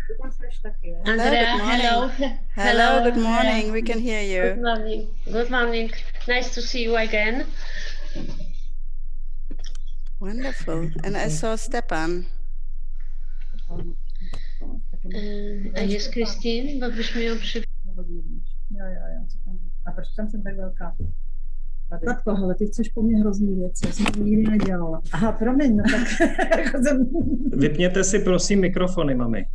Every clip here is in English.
Hello, good Andrea, morning. hello. Hello, Hello, good Andrea. morning. We can hear Good you. morning. Good morning. Nice to see you again. Wonderful. And I saw Stepan. A jest Christine, bo byśmy ją Jo, jo, jo, sekundu. A proč tam jsem tak velká? Tatko, hele, ty chceš po mně hrozný věci, já jsem to nikdy nedělala. Aha, promiň, no tak jako jsem... Vypněte si prosím mikrofony, mami.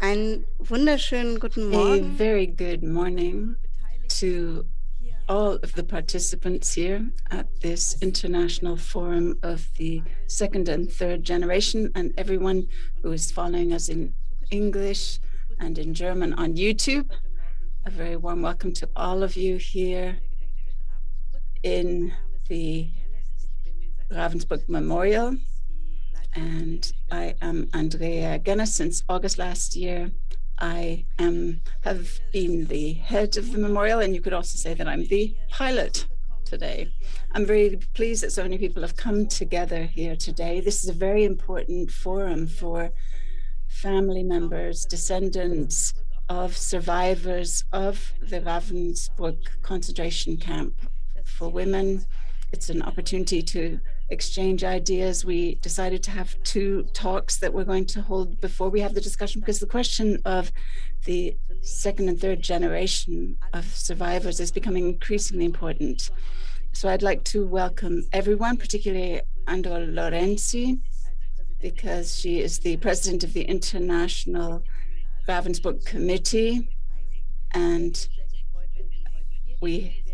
Einen wunderschönen guten A Morgen. very good morning to all of the participants here at this International Forum of the Second and Third Generation, and everyone who is following us in English and in German on YouTube. A very warm welcome to all of you here in the Ravensbrück Memorial. And I am Andrea Genner. Since August last year, I have been the head of the memorial, and you could also say that I'm the pilot today. I'm very pleased that so many people have come together here today. This is a very important forum for family members, descendants of survivors of the Ravensbrück concentration camp. For women, it's an opportunity to exchange ideas. We decided to have 2 talks that we're going to hold before we have the discussion, because the question of the second and third generation of survivors is becoming increasingly important. So I'd like to welcome everyone, particularly Andrea Lorenzi, because she is the president of the International Ravensbrück Committee, and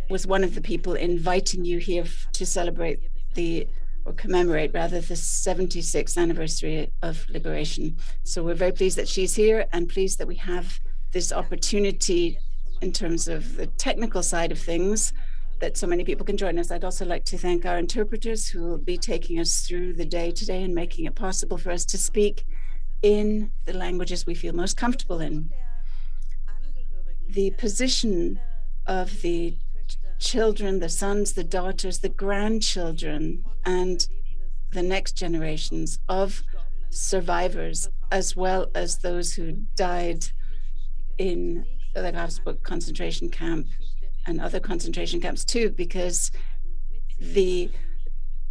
was one of the people inviting you here to celebrate or commemorate rather the 76th anniversary of liberation. So we're very pleased that she's here and pleased that we have this opportunity in terms of the technical side of things, that so many people can join us. I'd also like to thank our interpreters who will be taking us through the day today and making it possible for us to speak in the languages we feel most comfortable in. The position of the children, the sons, the daughters, the grandchildren, and the next generations of survivors, as well as those who died in the Ravensbrück concentration camp and other concentration camps too, because the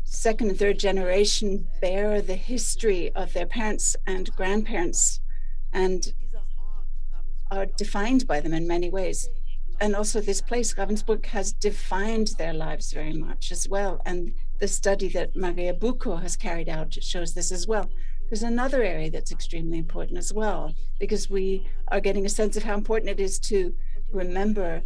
second and third generation bear the history of their parents and grandparents and are defined by them in many ways. And also this place, Ravensbrück, has defined their lives very much as well. And the study that Maria Bucco has carried out shows this as well. There's another area that's extremely important as well, because we are getting a sense of how important it is to remember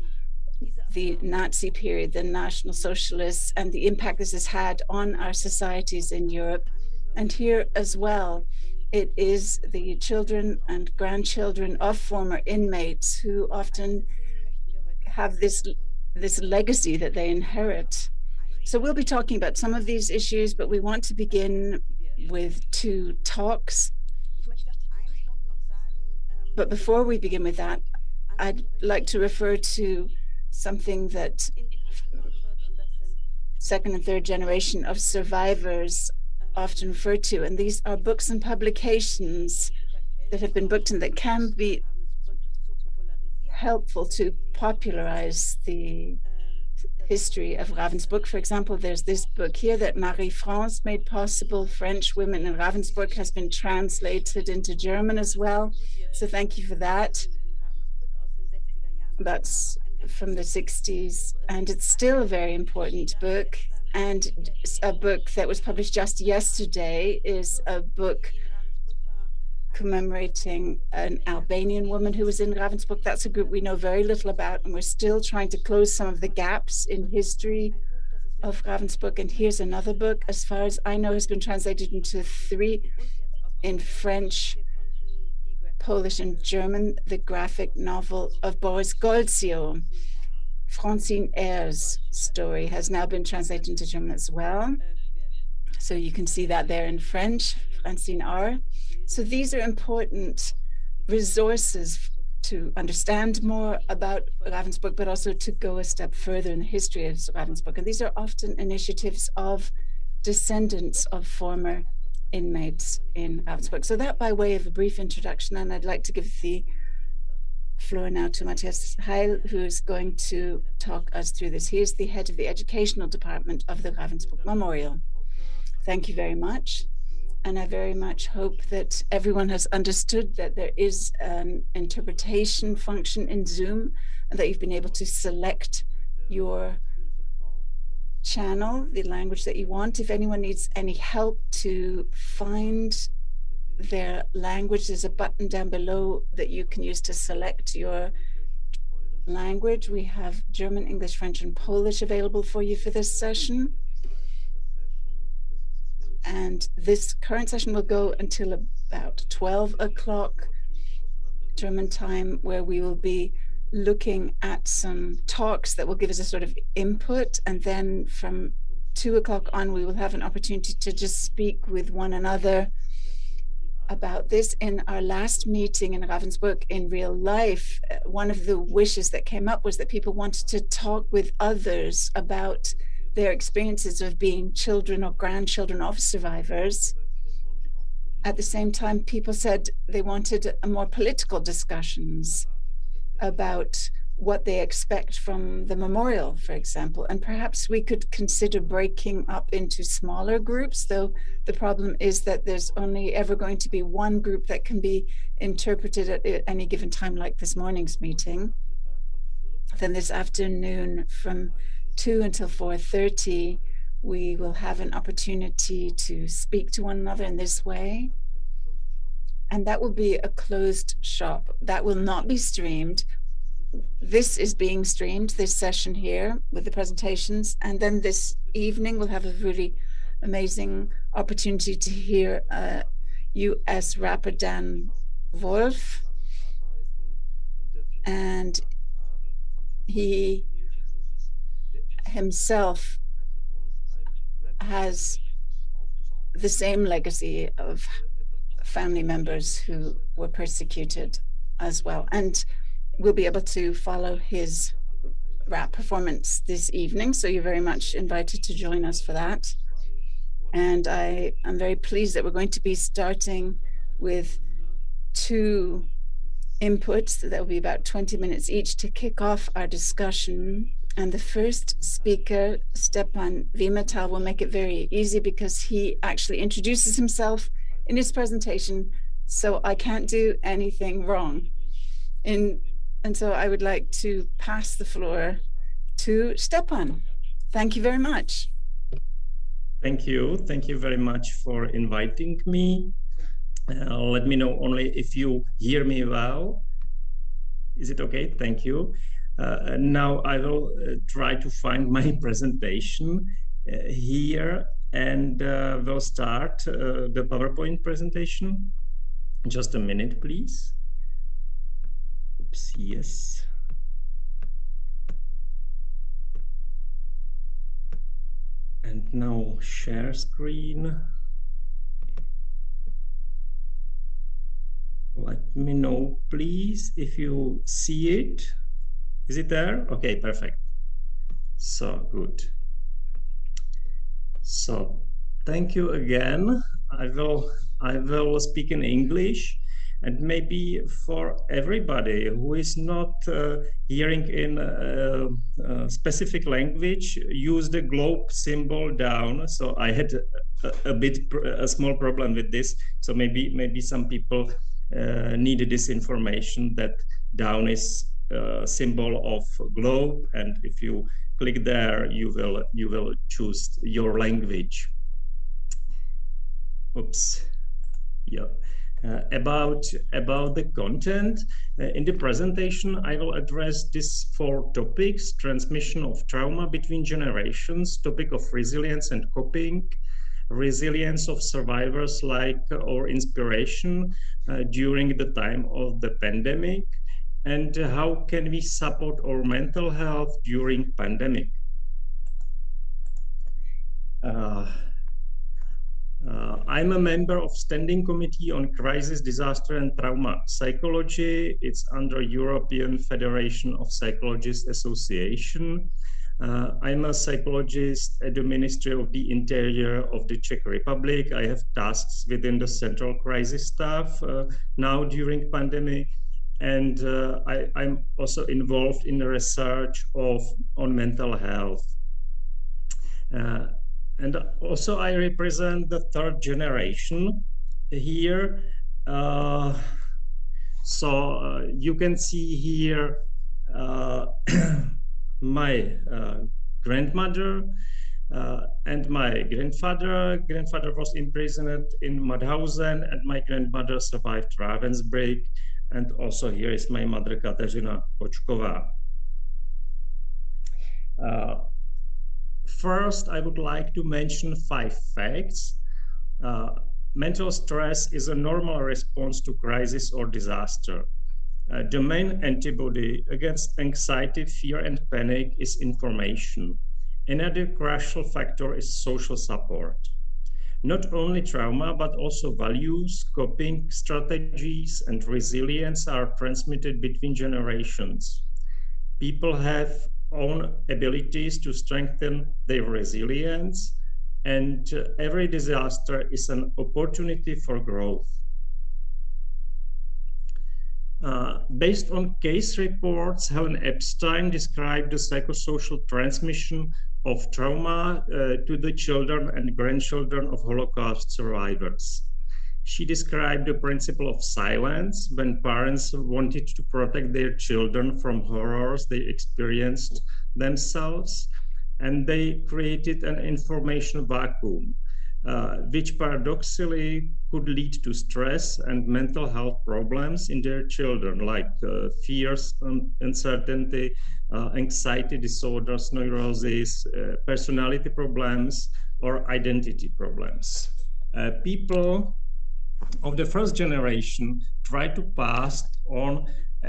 the Nazi period, the National Socialists, and the impact this has had on our societies in Europe. And here as well, it is the children and grandchildren of former inmates who often have this legacy that they inherit. So we'll be talking about some of these issues, but we want to begin with 2 talks. But before we begin with that, I'd like to refer to something that second and third generation of survivors often refer to, and these are books and publications that have been booked and that can be helpful to popularize the history of Ravensbrück. For example, there's this book here that Marie-France made possible. French Women in Ravensbrück has been translated into German as well. So thank you for that. That's from the 60s, and it's still a very important book. And a book that was published just yesterday is a book commemorating an Albanian woman who was in Ravensbrück. That's a group we know very little about, and we're still trying to close some of the gaps in history of Ravensbrück. And here's another book, as far as I know, has been translated into 3 in French, Polish, and German, the graphic novel of Boris Goldzio. Francine Eyre's story has now been translated into German as well. So you can see that there in French, Francine Eyre. So these are important resources to understand more about Ravensbrück, but also to go a step further in the history of Ravensbrück. And these are often initiatives of descendants of former inmates in Ravensbrück. So that by way of a brief introduction, and I'd like to give the floor now to Matthias Heil, who is going to talk us through this. He is the head of the educational department of the Ravensbrück Memorial. Thank you very much. And I very much hope that everyone has understood that there is an interpretation function in Zoom and that you've been able to select your channel, the language that you want. If anyone needs any help to find their language. There's a button down below that you can use to select your language. We have German, English, French, and Polish available for you for this session. And this current session will go until about 12 o'clock German time, where we will be looking at some talks that will give us a sort of input. And then from 2 o'clock on, we will have an opportunity to just speak with one another about this. In our last meeting in Ravensburg in real life, one of the wishes that came up was that people wanted to talk with others about their experiences of being children or grandchildren of survivors. At the same time, people said they wanted more political discussions about what they expect from the memorial, for example. And perhaps we could consider breaking up into smaller groups, though the problem is that there's only ever going to be one group that can be interpreted at any given time, like this morning's meeting. Then this afternoon from 2 until 4:30, we will have an opportunity to speak to one another in this way. And that will be a closed shop. That will not be streamed. This is being streamed, this session here with the presentations. And then this evening, we'll have a really amazing opportunity to hear US rapper Dan Wolf. And he himself has the same legacy of family members who were persecuted as well. And we'll be able to follow his rap performance this evening. So you're very much invited to join us for that. And I am very pleased that we're going to be starting with 2 inputs that will be about 20 minutes each to kick off our discussion. And the first speaker, Stepan Vimetal, will make it very easy because he actually introduces himself in his presentation, so I can't do anything wrong. And so I would like to pass the floor to Stepan. Thank you very much. Thank you. Thank you very much for inviting me. Let me know only if you hear me well. Is it okay? Thank you. Now I will try to find my presentation here, and we'll start the PowerPoint presentation. Just a minute, please. Oops, yes. And now share screen. Let me know, please, if you see it. Is it there? Okay, perfect. So good. So thank you again. I will speak in English, and maybe for everybody who is not hearing in a specific language, use the globe symbol down. So I had a small problem with this. So maybe some people needed this information that down is symbol of globe, and if you click there, you will choose your language. Oops. Yeah. About the content in the presentation, I will address these 4 topics: transmission of trauma between generations, topic of resilience and coping, resilience of survivors like or inspiration during the time of the pandemic, and how can we support our mental health during pandemic. I'm a member of Standing Committee on Crisis, Disaster and Trauma Psychology. It's under European Federation of Psychologists Association. I'm a psychologist at the Ministry of the Interior of the Czech Republic. I have tasks within the Central Crisis Staff now during pandemic. And I'm also involved in the research on mental health. And also I represent the 3rd generation here. So you can see here my grandmother, And my grandfather was imprisoned in Mauthausen, and my grandmother survived Ravensbrück. And also here is my mother, Kateřina Kočková. First, I would like to mention 5 facts. Mental stress is a normal response to crisis or disaster. The main antibody against anxiety, fear, and panic is information. Another crucial factor is social support. Not only trauma, but also values, coping strategies, and resilience are transmitted between generations. People have own abilities to strengthen their resilience, and every disaster is an opportunity for growth. Based on case reports, Helen Epstein described the psychosocial transmission of trauma to the children and grandchildren of Holocaust survivors. She described the principle of silence when parents wanted to protect their children from horrors they experienced themselves, and they created an information vacuum, which paradoxically could lead to stress and mental health problems in their children, like fears, uncertainty, anxiety disorders, neuroses, personality problems, or identity problems. People of the first generation try to pass on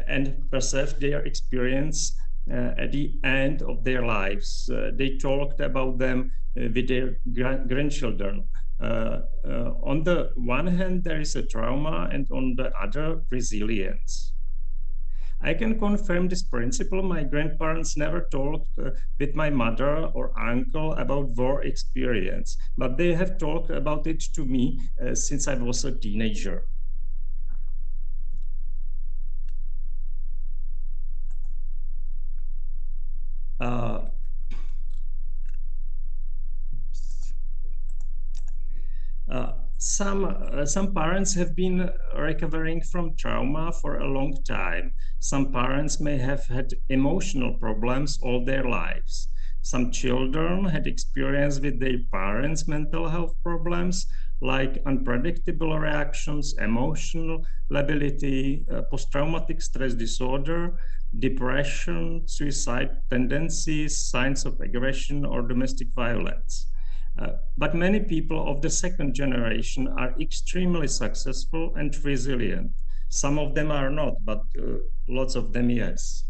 and perceive their experience at the end of their lives. They talked about them with their grandchildren. On the one hand, there is a trauma, and on the other, resilience. I can confirm this principle. My grandparents never talked with my mother or uncle about war experience, but they have talked about it to me since I was a teenager. Some parents have been recovering from trauma for a long time. Some parents may have had emotional problems all their lives. Some children had experience with their parents' mental health problems, like unpredictable reactions, emotional lability, post-traumatic stress disorder, depression, suicide tendencies, signs of aggression, or domestic violence. But many people of the second generation are extremely successful and resilient. Some of them are not, but lots of them, yes.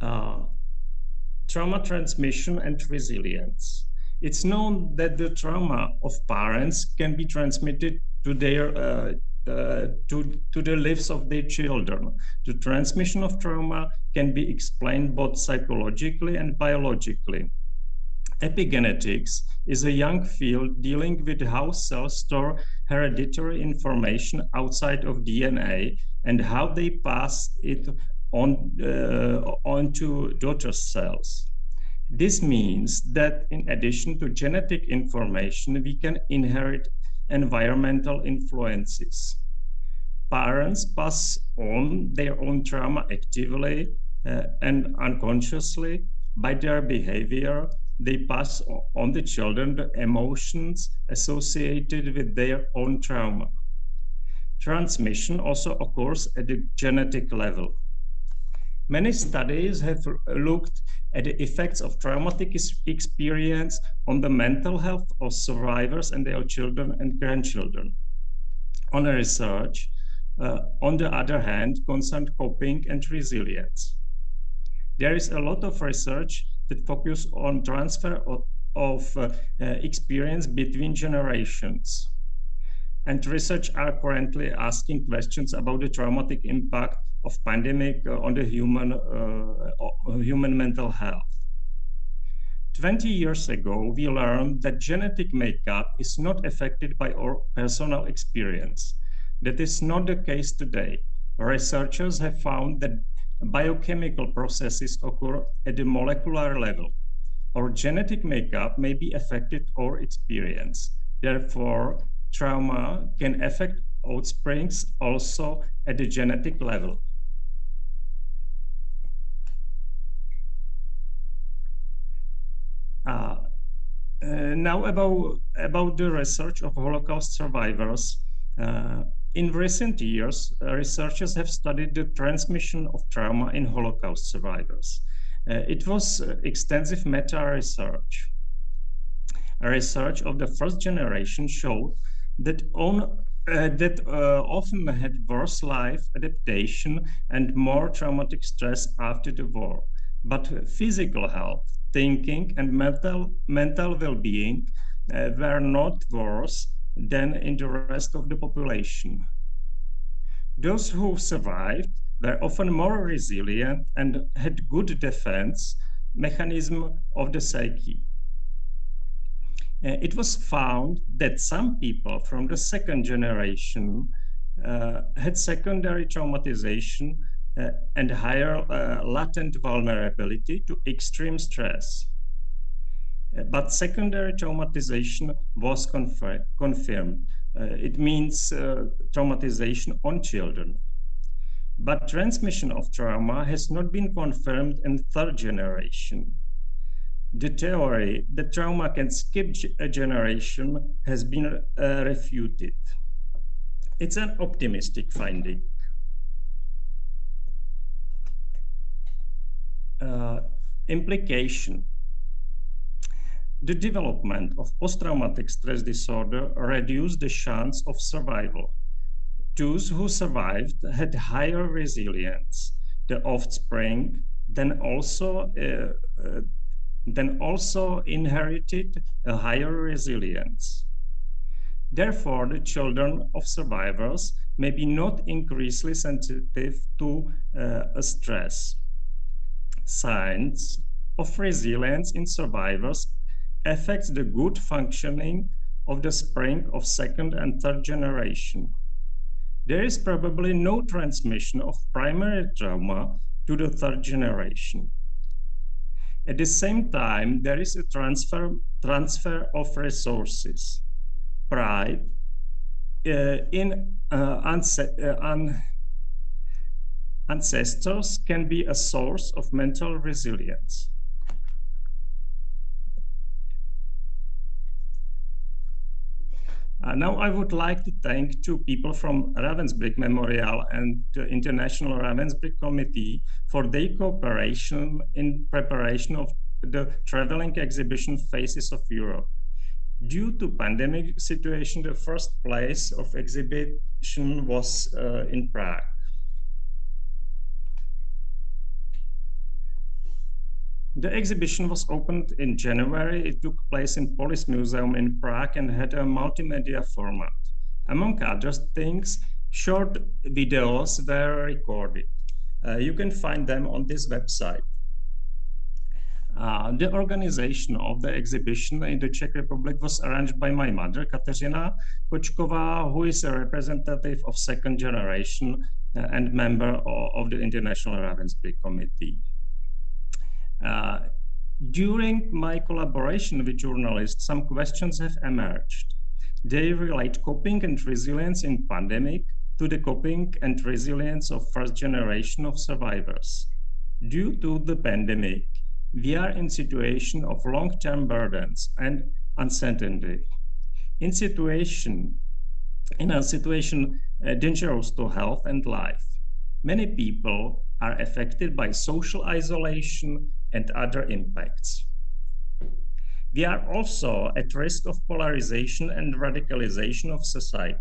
Trauma transmission and resilience. It's known that the trauma of parents can be transmitted to their to the lives of their children. The transmission of trauma can be explained both psychologically and biologically. Epigenetics is a young field dealing with how cells store hereditary information outside of DNA and how they pass it on onto daughter cells. This means that in addition to genetic information, we can inherit environmental influences. Parents pass on their own trauma actively and unconsciously. By their behavior, they pass on the children the emotions associated with their own trauma. Transmission also occurs at the genetic level. Many studies have looked at the effects of traumatic experience on the mental health of survivors and their children and grandchildren. On research, on the other hand, concerned coping and resilience. There is a lot of research that focus on transfer of experience between generations. And research are currently asking questions about the traumatic impact of pandemic on the human mental health. 20 years ago, we learned that genetic makeup is not affected by our personal experience. That is not the case today. Researchers have found that biochemical processes occur at the molecular level. Our genetic makeup may be affected our experience. Therefore, trauma can affect offsprings also at the genetic level. Now about the research of Holocaust survivors. In recent years, researchers have studied the transmission of trauma in Holocaust survivors. It was extensive meta-research. Research of the first generation showed that often had worse life adaptation and more traumatic stress after the war. But physical health, thinking, and mental well-being were not worse than in the rest of the population. Those who survived were often more resilient and had good defense mechanism of the psyche. It was found that some people from the second generation had secondary traumatization and higher latent vulnerability to extreme stress. But secondary traumatization was confirmed. It means traumatization on children. But transmission of trauma has not been confirmed in third generation. The theory that trauma can skip a generation has been refuted. It's an optimistic finding. Implication. The development of post-traumatic stress disorder reduced the chance of survival. Those who survived had higher resilience. The offspring then also inherited a higher resilience. Therefore, the children of survivors may be not increasingly sensitive to stress. Signs of resilience in survivors affects the good functioning of the spring of second and third generation. There is probably no transmission of primary trauma to the third generation. At the same time, there is a transfer of resources. Pride in ancestors can be a source of mental resilience. Now I would like to thank two people from Ravensbrück Memorial and the International Ravensbrück Committee for their cooperation in preparation of the traveling exhibition Faces of Europe. Due to pandemic situation, the first place of exhibition was in Prague. The exhibition was opened in January. It took place in Police Museum in Prague and had a multimedia format. Among other things, short videos were recorded. You can find them on this website. The organization of the exhibition in the Czech Republic was arranged by my mother, Kateřina Kočková, who is a representative of second generation and member of the International Ravensbrück Committee. During my collaboration with journalists, some questions have emerged. They relate coping and resilience in pandemic to the coping and resilience of first generation of survivors. Due to the pandemic, we are in situation of long-term burdens and uncertainty. In a situation dangerous to health and life. Many people are affected by social isolation and other impacts. We are also at risk of polarization and radicalization of society.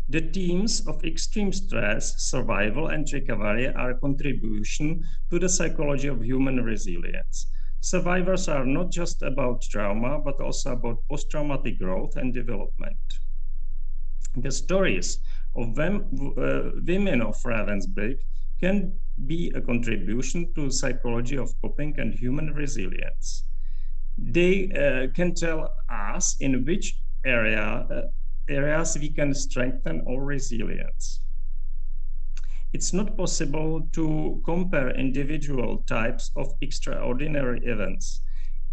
The themes of extreme stress, survival, and recovery are a contribution to the psychology of human resilience. Survivors are not just about trauma, but also about post-traumatic growth and development. The stories of women of Ravensbrück can be a contribution to psychology of coping and human resilience. They can tell us in which areas we can strengthen our resilience. It's not possible to compare individual types of extraordinary events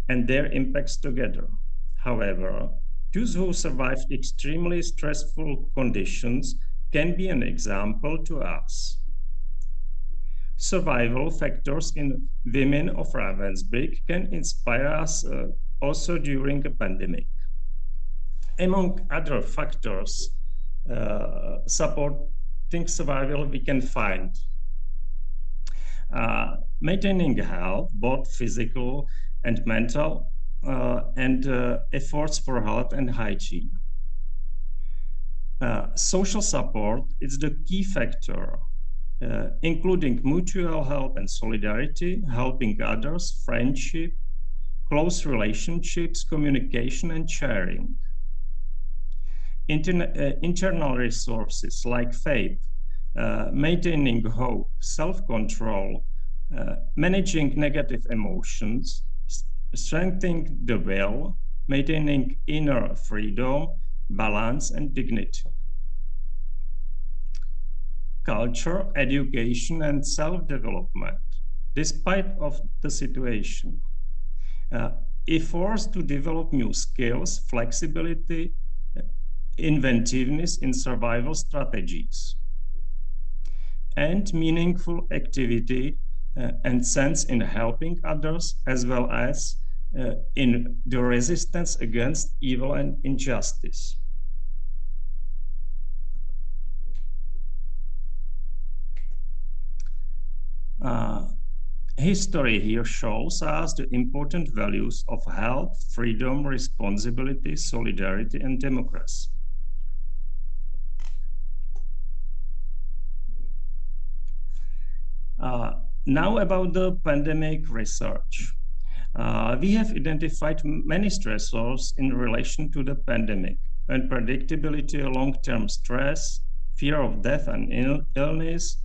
and their impacts together. However, those who survived extremely stressful conditions can be an example to us. Survival factors in women of Ravensbrück can inspire us also during a pandemic. Among other factors supporting survival, we can find maintaining health, both physical and mental, and efforts for health and hygiene. Social support is the key factor, including mutual help and solidarity, helping others, friendship, close relationships, communication, and sharing. Internal resources like faith, maintaining hope, self-control, managing negative emotions, strengthening the will, maintaining inner freedom, balance, and dignity. Culture, education, and self-development, despite of the situation. Efforts to develop new skills, flexibility, inventiveness in survival strategies, and meaningful activity and sense in helping others, as well as in the resistance against evil and injustice. History here shows us the important values of health, freedom, responsibility, solidarity, and democracy. Now about the pandemic research. We have identified many stressors in relation to the pandemic: unpredictability, long-term stress, fear of death and illness,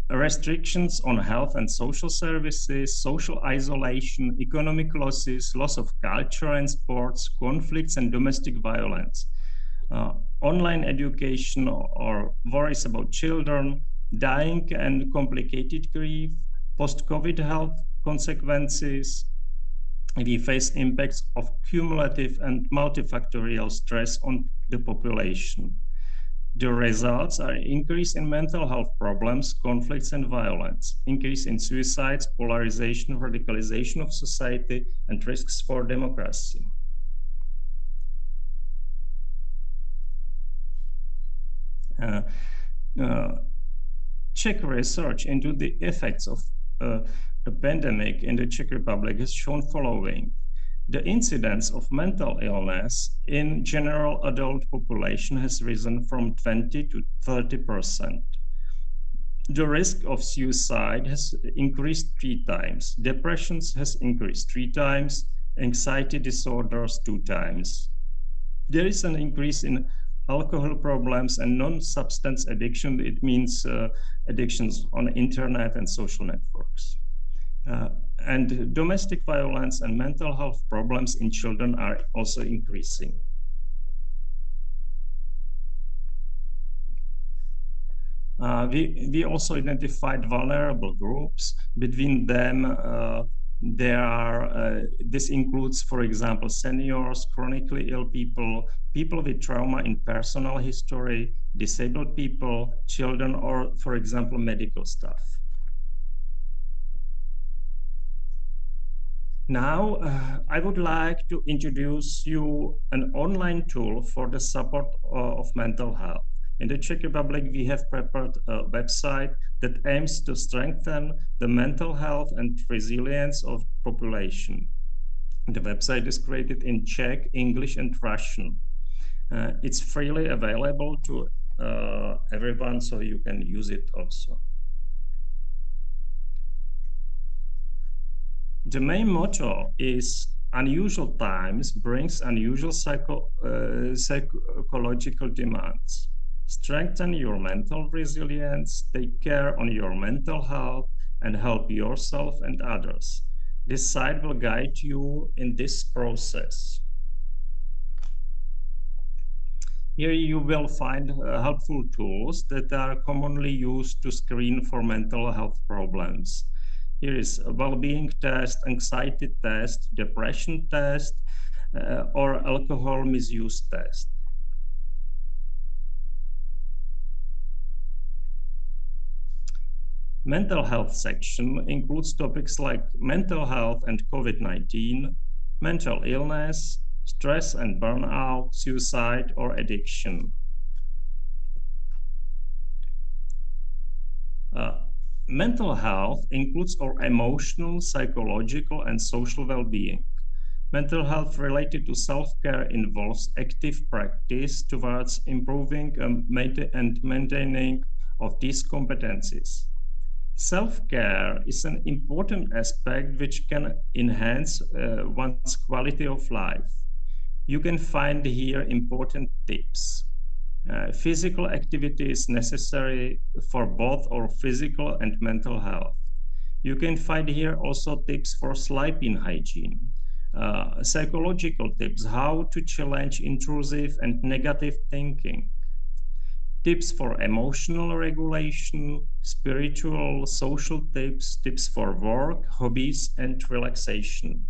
restrictions on health and social services, social isolation, economic losses, loss of culture and sports, conflicts and domestic violence, online education or worries about children, dying and complicated grief, post-COVID health consequences. We face impacts of cumulative and multifactorial stress on the population. The results are increase in mental health problems, conflicts and violence, increase in suicides, polarization, radicalization of society, and risks for democracy. Czech research into the effects of the pandemic in the Czech Republic has shown following. The incidence of mental illness in general adult population has risen from 20 to 30%. The risk of suicide has increased 3 times. Depressions has increased 3 times, anxiety disorders 2 times. There is an increase in alcohol problems and non-substance addiction. It means addictions on internet and social networks. And domestic violence and mental health problems in children are also increasing. We also identified vulnerable groups. Between them, this includes, for example, seniors, chronically ill people, people with trauma in personal history, disabled people, children, or, for example, medical staff. Now, I would like to introduce you an online tool for the support of mental health. In the Czech Republic, we have prepared a website that aims to strengthen the mental health and resilience of population. The website is created in Czech, English, and Russian. It's freely available to everyone, so you can use it also. The main motto is unusual times brings unusual psychological demands. Strengthen your mental resilience, take care on your mental health, and help yourself and others. This site will guide you in this process. Here you will find helpful tools that are commonly used to screen for mental health problems. Here is a well-being test, anxiety test, depression test, or alcohol misuse test. Mental health section includes topics like mental health and COVID-19, mental illness, stress and burnout, suicide or addiction. Mental health includes our emotional, psychological, and social well-being. Mental health related to self-care involves active practice towards improving and maintaining of these competencies. Self-care is an important aspect which can enhance one's quality of life. You can find here important tips. Physical activity is necessary for both our physical and mental health. You can find here also tips for sleeping hygiene, psychological tips, how to challenge intrusive and negative thinking, tips for emotional regulation, spiritual, social tips, tips for work, hobbies, and relaxation.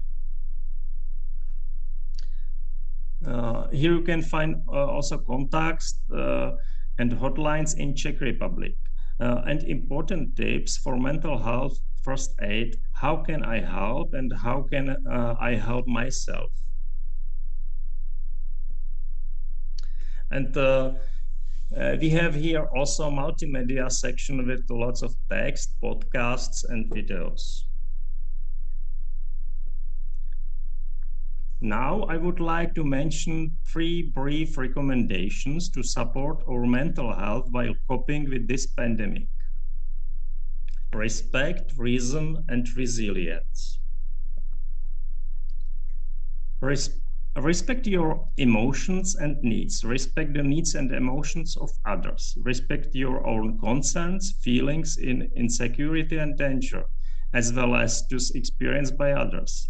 Here you can find also contacts and hotlines in Czech Republic and important tips for mental health, first aid, how can I help and how can I help myself. And we have here also a multimedia section with lots of text, podcasts, and videos. Now, I would like to mention 3 brief recommendations to support our mental health while coping with this pandemic. Respect, reason, and resilience. Respect your emotions and needs. Respect the needs and emotions of others. Respect your own concerns, feelings in insecurity and danger, as well as those experienced by others.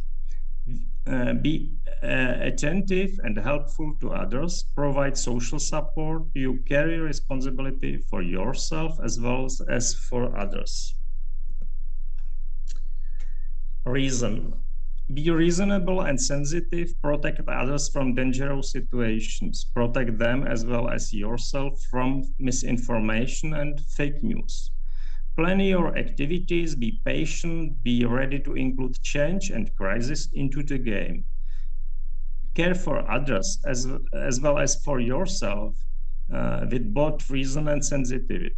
Be attentive and helpful to others, provide social support. You carry responsibility for yourself as well as for others. Reason. Be reasonable and sensitive, protect others from dangerous situations, protect them as well as yourself from misinformation and fake news. Plan your activities, be patient, be ready to include change and crisis into the game. Care for others as well as for yourself with both reason and sensitivity.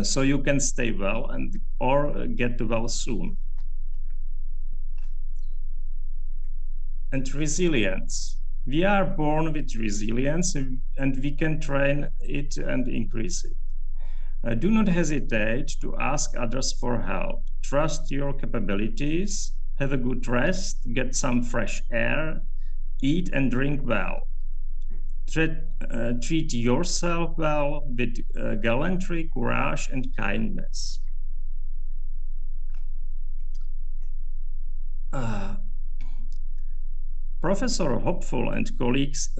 So you can stay well or get well soon. And resilience. We are born with resilience and we can train it and increase it. Do not hesitate to ask others for help. Trust your capabilities, have a good rest, get some fresh air, eat and drink well. Treat yourself well with gallantry, courage, and kindness. Professor Hopful and colleagues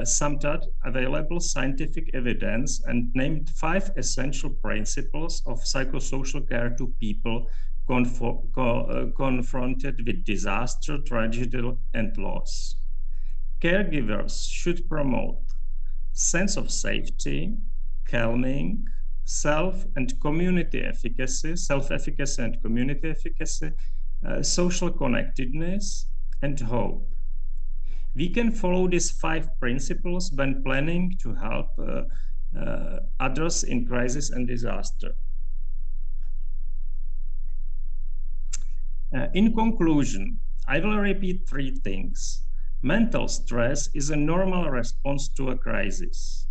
summed up available scientific evidence and named 5 essential principles of psychosocial care to people confronted with disaster, tragedy, and loss. Caregivers should promote sense of safety, calming, self and community efficacy, self-efficacy and community efficacy, social connectedness, and hope. We can follow these 5 principles when planning to help others in crisis and disaster. In conclusion, I will repeat 3 things. Mental stress is a normal response to a crisis.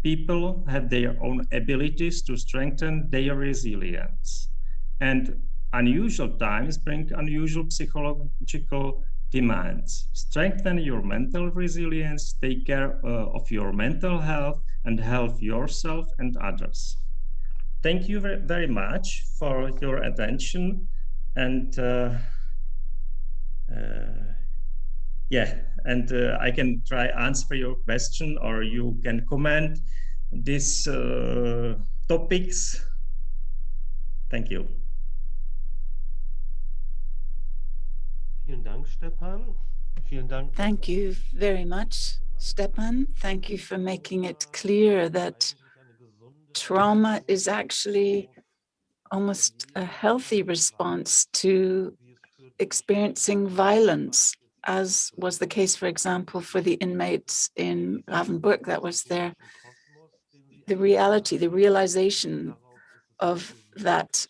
People have their own abilities to strengthen their resilience. And unusual times bring unusual psychological demands. Strengthen your mental resilience, take care of your mental health, and help yourself and others. Thank you very much for your attention. And I can try answer your question, or you can comment these topics. Thank you. Thank you very much, Stepan. Thank you for making it clear that trauma is actually almost a healthy response to experiencing violence, as was the case, for example, for the inmates in Ravensbrück. That was the reality, the realization of that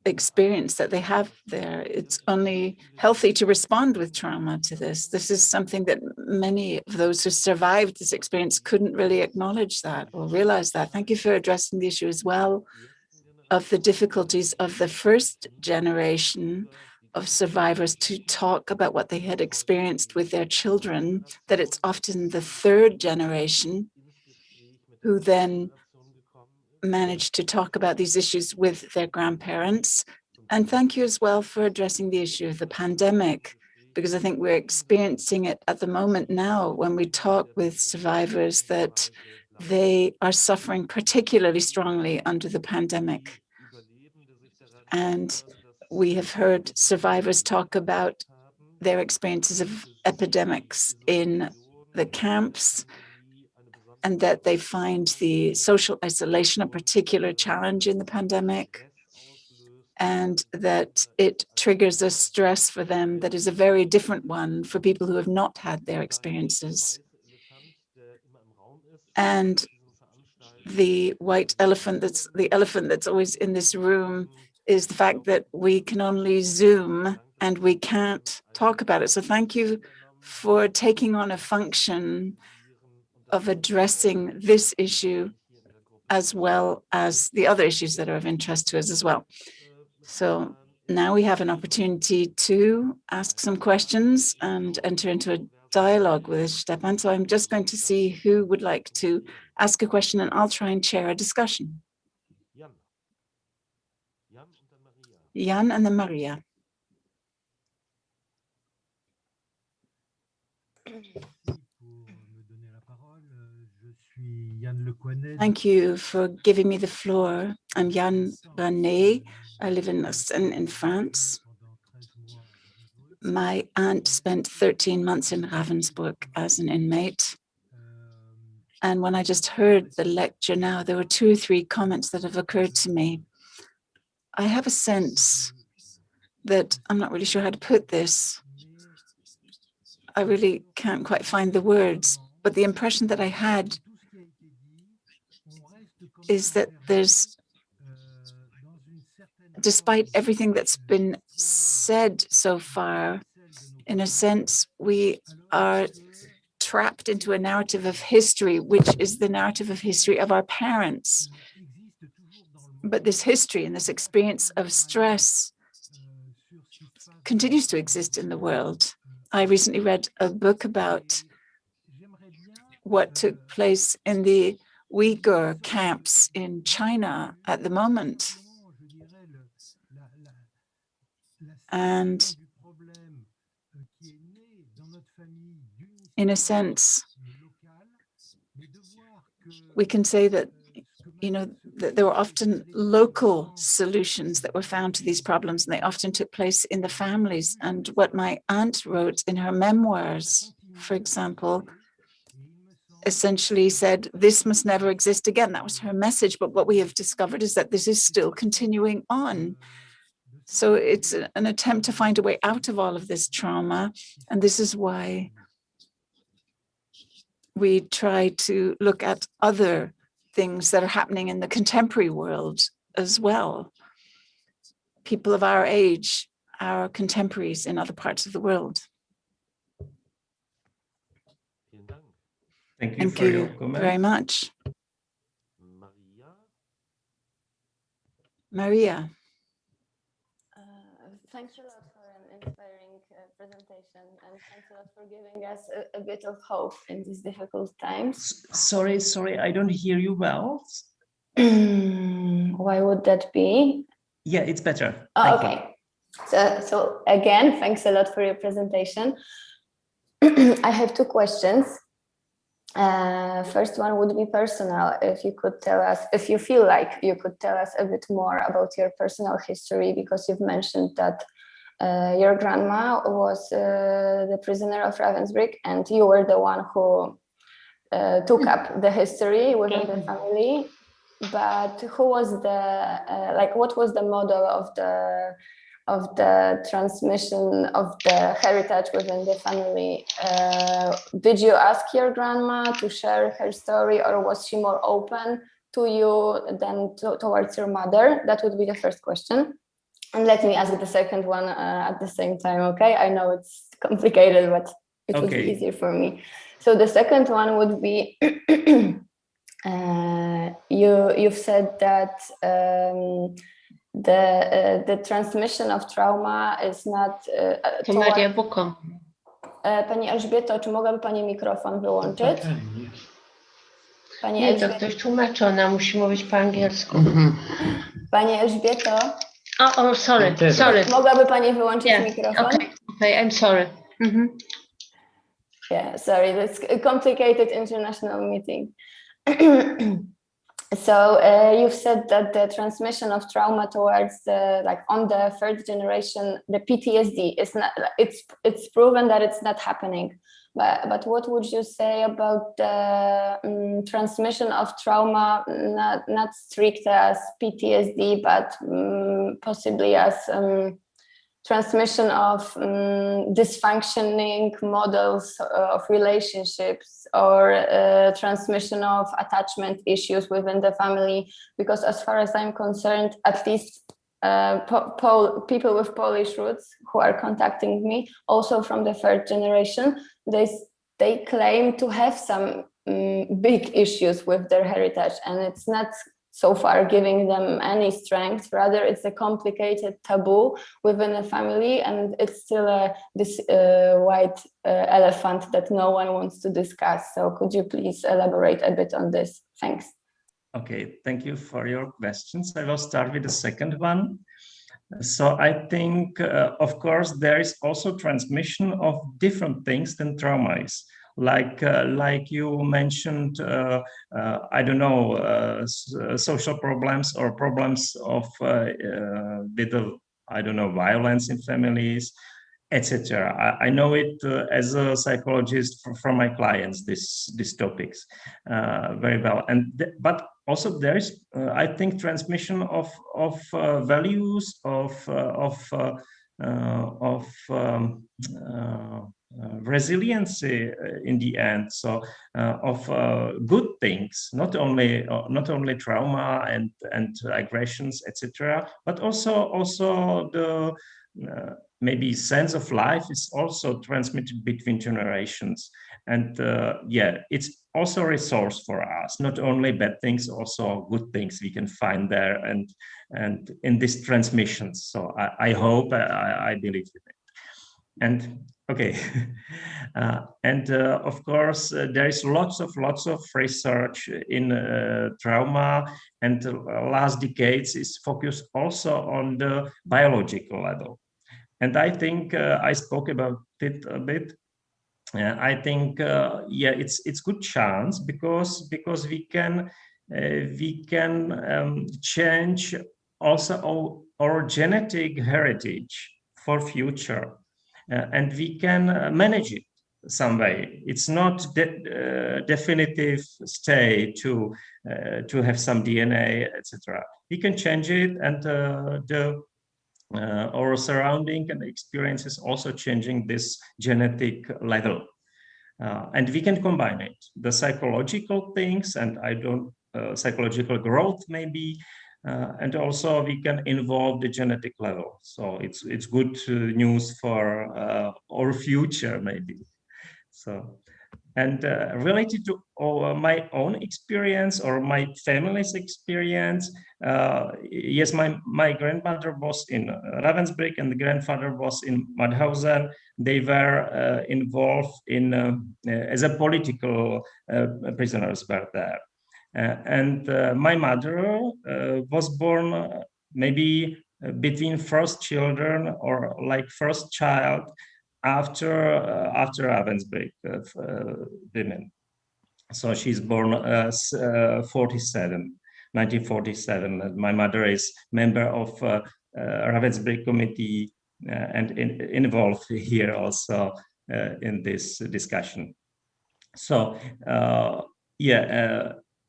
experience that they have there. It's only healthy to respond with trauma to this. This is something that many of those who survived this experience couldn't really acknowledge that or realize that. Thank you for addressing the issue as well of the difficulties of the first generation of survivors to talk about what they had experienced with their children, that it's often the third generation who then managed to talk about these issues with their grandparents. And thank you as well for addressing the issue of the pandemic, because I think we're experiencing it at the moment now when we talk with survivors that they are suffering particularly strongly under the pandemic. And we have heard survivors talk about their experiences of epidemics in the camps, and that they find the social isolation a particular challenge in the pandemic, and that it triggers a stress for them that is a very different one for people who have not had their experiences. And the white elephant, that's the elephant that's always in this room, is the fact that we can only Zoom and we can't talk about it. So thank you for taking on a function of addressing this issue as well as the other issues that are of interest to us as well. So now we have an opportunity to ask some questions and enter into a dialogue with Stefan. So I'm just going to see who would like to ask a question, and I'll try and chair a discussion. Jan and then Maria. Thank you for giving me the floor. I'm Jan René. I live in France. My aunt spent 13 months in Ravensbrück as an inmate. And when I just heard the lecture now, there were 2 or 3 comments that have occurred to me. I have a sense that I'm not really sure how to put this. I really can't quite find the words, but the impression that I had is that there's, despite everything that's been said so far, in a sense, we are trapped into a narrative of history, which is the narrative of history of our parents. But this history and this experience of stress continues to exist in the world. I recently read a book about what took place in the Uyghur camps in China at the moment. And in a sense, we can say that, that there were often local solutions that were found to these problems, and they often took place in the families. And what my aunt wrote in her memoirs, for example, essentially said, this must never exist again. That was her message. But what we have discovered is that this is still continuing on. So it's an attempt to find a way out of all of this trauma. And this is why we try to look at other things that are happening in the contemporary world as well. People of our age, our contemporaries in other parts of the world. Thank you very much. Maria. Thanks a lot for an inspiring presentation, and thanks a lot for giving us a bit of hope in these difficult times. Sorry, I don't hear you well. Why would that be? Yeah, it's better. Oh, okay. So again, thanks a lot for your presentation. I have 2 questions. First one would be personal. If you could tell us, if you feel like you could tell us a bit more about your personal history, because you've mentioned that your grandma was the prisoner of Ravensbrück, and you were the one who took up the history within the family. but who was the like? What was the model of the transmission of the heritage within the family? Did you ask your grandma to share her story, or was she more open to you than towards your mother? That would be the first question. And let me ask the second one at the same time, okay? I know it's complicated, but it would be easier for me. So the second one would be, you've said that the transmission of trauma is not To Maria Bukom. Pani Elżbieto, czy mogłaby Pani mikrofon wyłączyć? Pani Nie, to Elżbieto. ktoś tłumaczy, ona musi mówić po angielsku. Pani Elżbieto. Oh, sorry. Mogłaby Pani wyłączyć mikrofon? Okay, I'm sorry. Yeah, sorry, that's a complicated international meeting. So you've said that the transmission of trauma towards on the third generation, the PTSD is not. It's proven that it's not happening. But what would you say about the transmission of trauma, not strict as PTSD, but possibly as transmission of dysfunctioning models of relationships, or transmission of attachment issues within the family? Because as far as I'm concerned, at least people with Polish roots who are contacting me, also from the third generation, they claim to have some big issues with their heritage, and it's not so far giving them any strength. Rather, it's a complicated taboo within a family, and it's still this white elephant that no one wants to discuss. So could you please elaborate a bit on this? Thanks. Okay, thank you for your questions. I will start with the second one. So I think, of course, there is also transmission of different things than trauma is. Like you mentioned, I don't know, social problems or problems of with I don't know, violence in families, etc. I know it as a psychologist from my clients, these topics very well. But also there is, I think, transmission of values of resiliency in the end, so of good things, not only trauma and aggressions, etc., but also the maybe sense of life is also transmitted between generations. And it's also a resource for us, not only bad things, also good things we can find there and in these transmissions. So I hope, I believe in it. And okay, of course there is lots of research in trauma, and last decades is focused also on the biological level. And I think I spoke about it a bit. I think it's good chance because we can change also our genetic heritage for future. And we can manage it some way. It's not definitive stay to have some DNA, etc. We can change it, and our surrounding and experiences also changing this genetic level, and we can combine it. The psychological things, and psychological growth maybe. And also we can involve the genetic level. So it's good news for our future maybe. So, and related to my own experience or my family's experience, yes, my grandmother was in Ravensbrück and the grandfather was in Mauthausen. They were involved in as a political prisoners were there. And my mother was born maybe between first children or like first child after Ravensbrück women. So she's born 1947. And my mother is member of Ravensbrück committee and involved here also in this discussion. So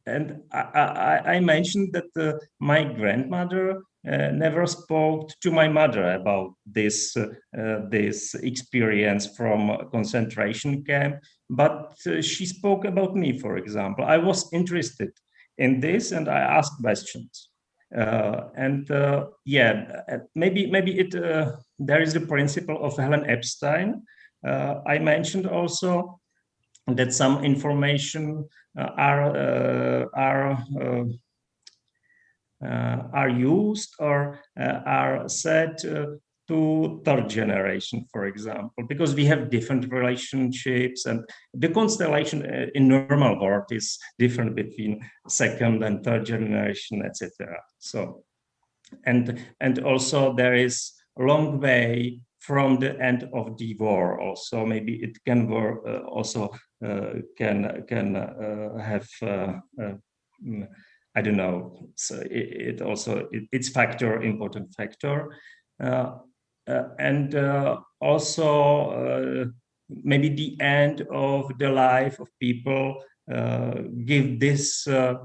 I mentioned that my grandmother never spoke to my mother about this experience from a concentration camp, but she spoke about me, for example. I was interested in this and I asked questions. Maybe there is the principle of Helen Epstein. I mentioned also that some information are used or are said to third generation, for example, because we have different relationships and the constellation in normal world is different between second and third generation, etc. So, and also there is a long way from the end of the war. Also, maybe it can have I don't know. So it's important factor, and also maybe the end of the life of people give this I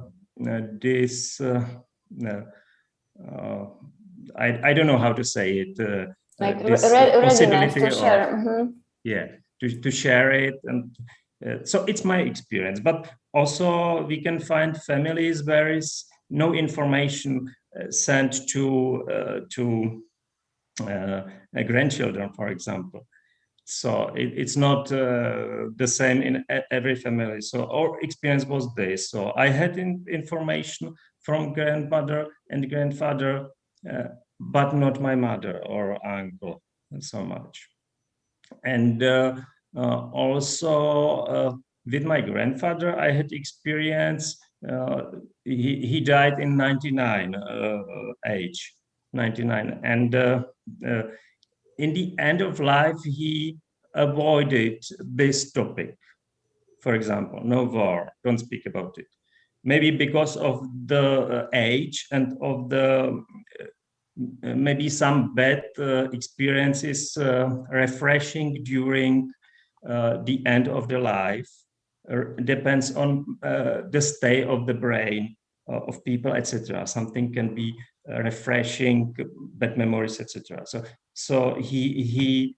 don't know how to say it. Like this readiness to share. To share it, and so it's my experience. But also we can find families where is no information sent to grandchildren, for example. So it's not the same in every family. So our experience was this. So I had information from grandmother and grandfather, but not my mother or uncle so much. And also with my grandfather, I had experience. He died in 99 age, 99, and in the end of life, he avoided this topic. For example, no war, don't speak about it. Maybe because of the age and of the maybe some bad experiences refreshing during the end of the life. Depends on the state of the brain of people, etc. Something can be refreshing, bad memories, etc. So he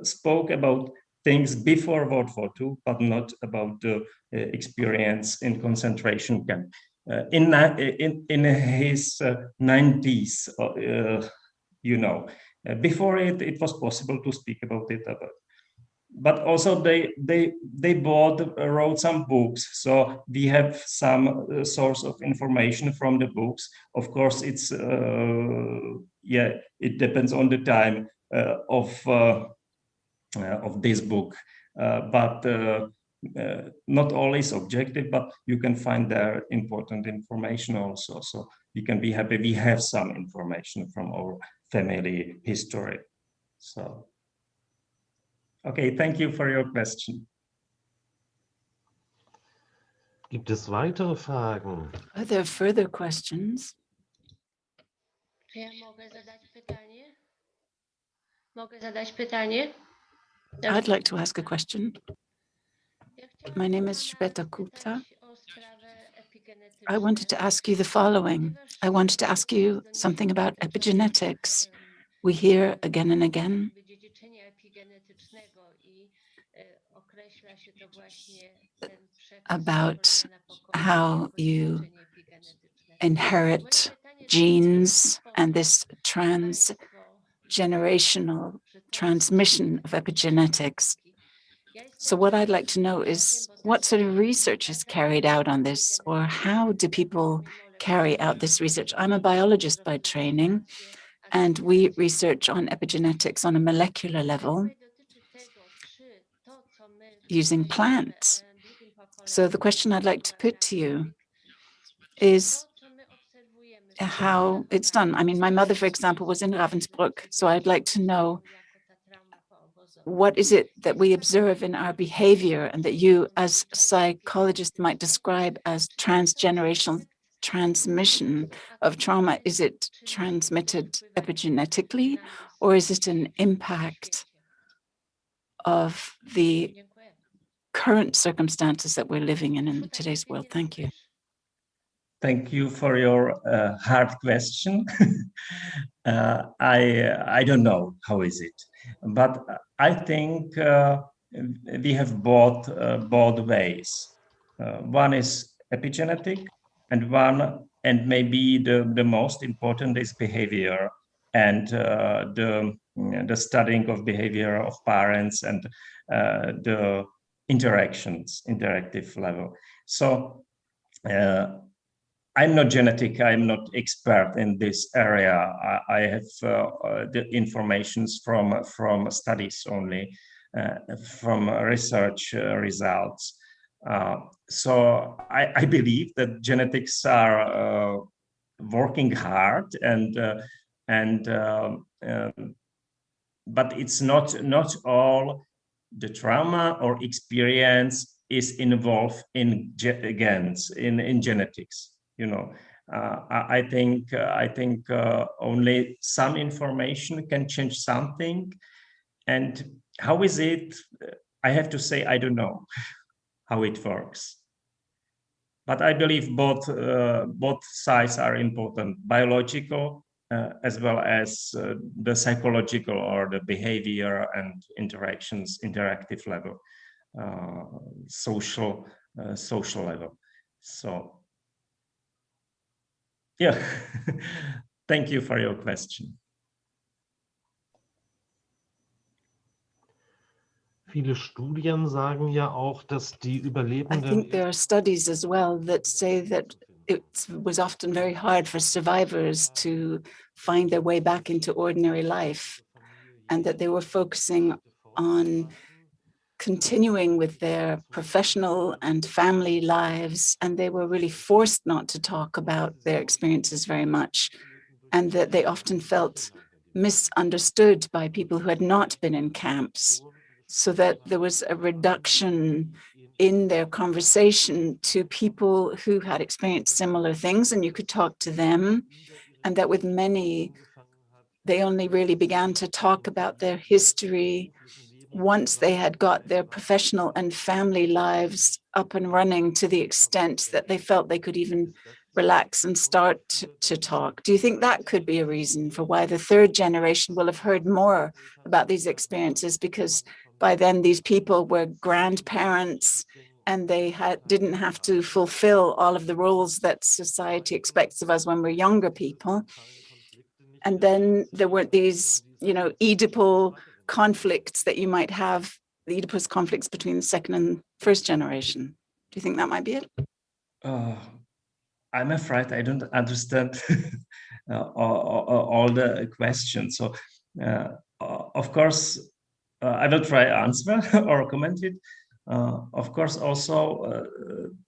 spoke about things before World War II, but not about the experience in concentration camp. In his 90s, before it was possible to speak about it. But also they wrote some books, so we have some source of information from the books. Of course, it's it depends on the time of this book, but not always objective, but you can find there important information also. So we can be happy we have some information from our family history. So. Okay, thank you for your question. Gibt es weitere Fragen? Are there further questions? Czy ja mogę zadać pytanie? Mogę zadać pytanie? I'd like to ask a question. My name is Shweta Gupta. I wanted to ask you the following. I wanted to ask you something about epigenetics. We hear again and again about how you inherit genes and this transgenerational transmission of epigenetics. So what I'd like to know is what sort of research is carried out on this, or how do people carry out this research? I'm a biologist by training, and we research on epigenetics on a molecular level using plants. So the question I'd like to put to you is how it's done. I mean, my mother, for example, was in Ravensbrück, so I'd like to know what is it that we observe in our behavior and that you as psychologists might describe as transgenerational transmission of trauma? Is it transmitted epigenetically, or is it an impact of the current circumstances that we're living in today's world? Thank you. Thank you for your hard question. I don't know how is it, but I think we have both ways. One is epigenetic, and maybe the most important is behavior and the studying of behavior of parents and the interactive level. So I'm not genetic. I'm not expert in this area. I have the informations from studies only, from research results. So I believe that genetics are working hard, but it's not all the trauma or experience is involved in genes in genetics. You know, I think only some information can change something, and how is it? I have to say I don't know how it works, but I believe both sides are important: biological as well as the psychological or the behavior and interactive level, social level. So. Yeah, thank you for your question. Viele Studien sagen ja auch, dass die I Überlebenden think there are studies as well that say that it was often very hard for survivors to find their way back into ordinary life, and that they were focusing on continuing with their professional and family lives, and they were really forced not to talk about their experiences very much, and that they often felt misunderstood by people who had not been in camps, so that there was a reduction in their conversation to people who had experienced similar things, and you could talk to them, and that with many, they only really began to talk about their history once they had got their professional and family lives up and running to the extent that they felt they could even relax and start to talk. Do you think that could be a reason for why the third generation will have heard more about these experiences? Because by then these people were grandparents and they didn't have to fulfill all of the roles that society expects of us when we're younger people. And then there weren't these, Oedipal conflicts that you might have, the Oedipus conflicts between the second and first generation. Do you think that might be it? I'm afraid I don't understand all the questions. So, of course, I will try answer or comment it. Of course, also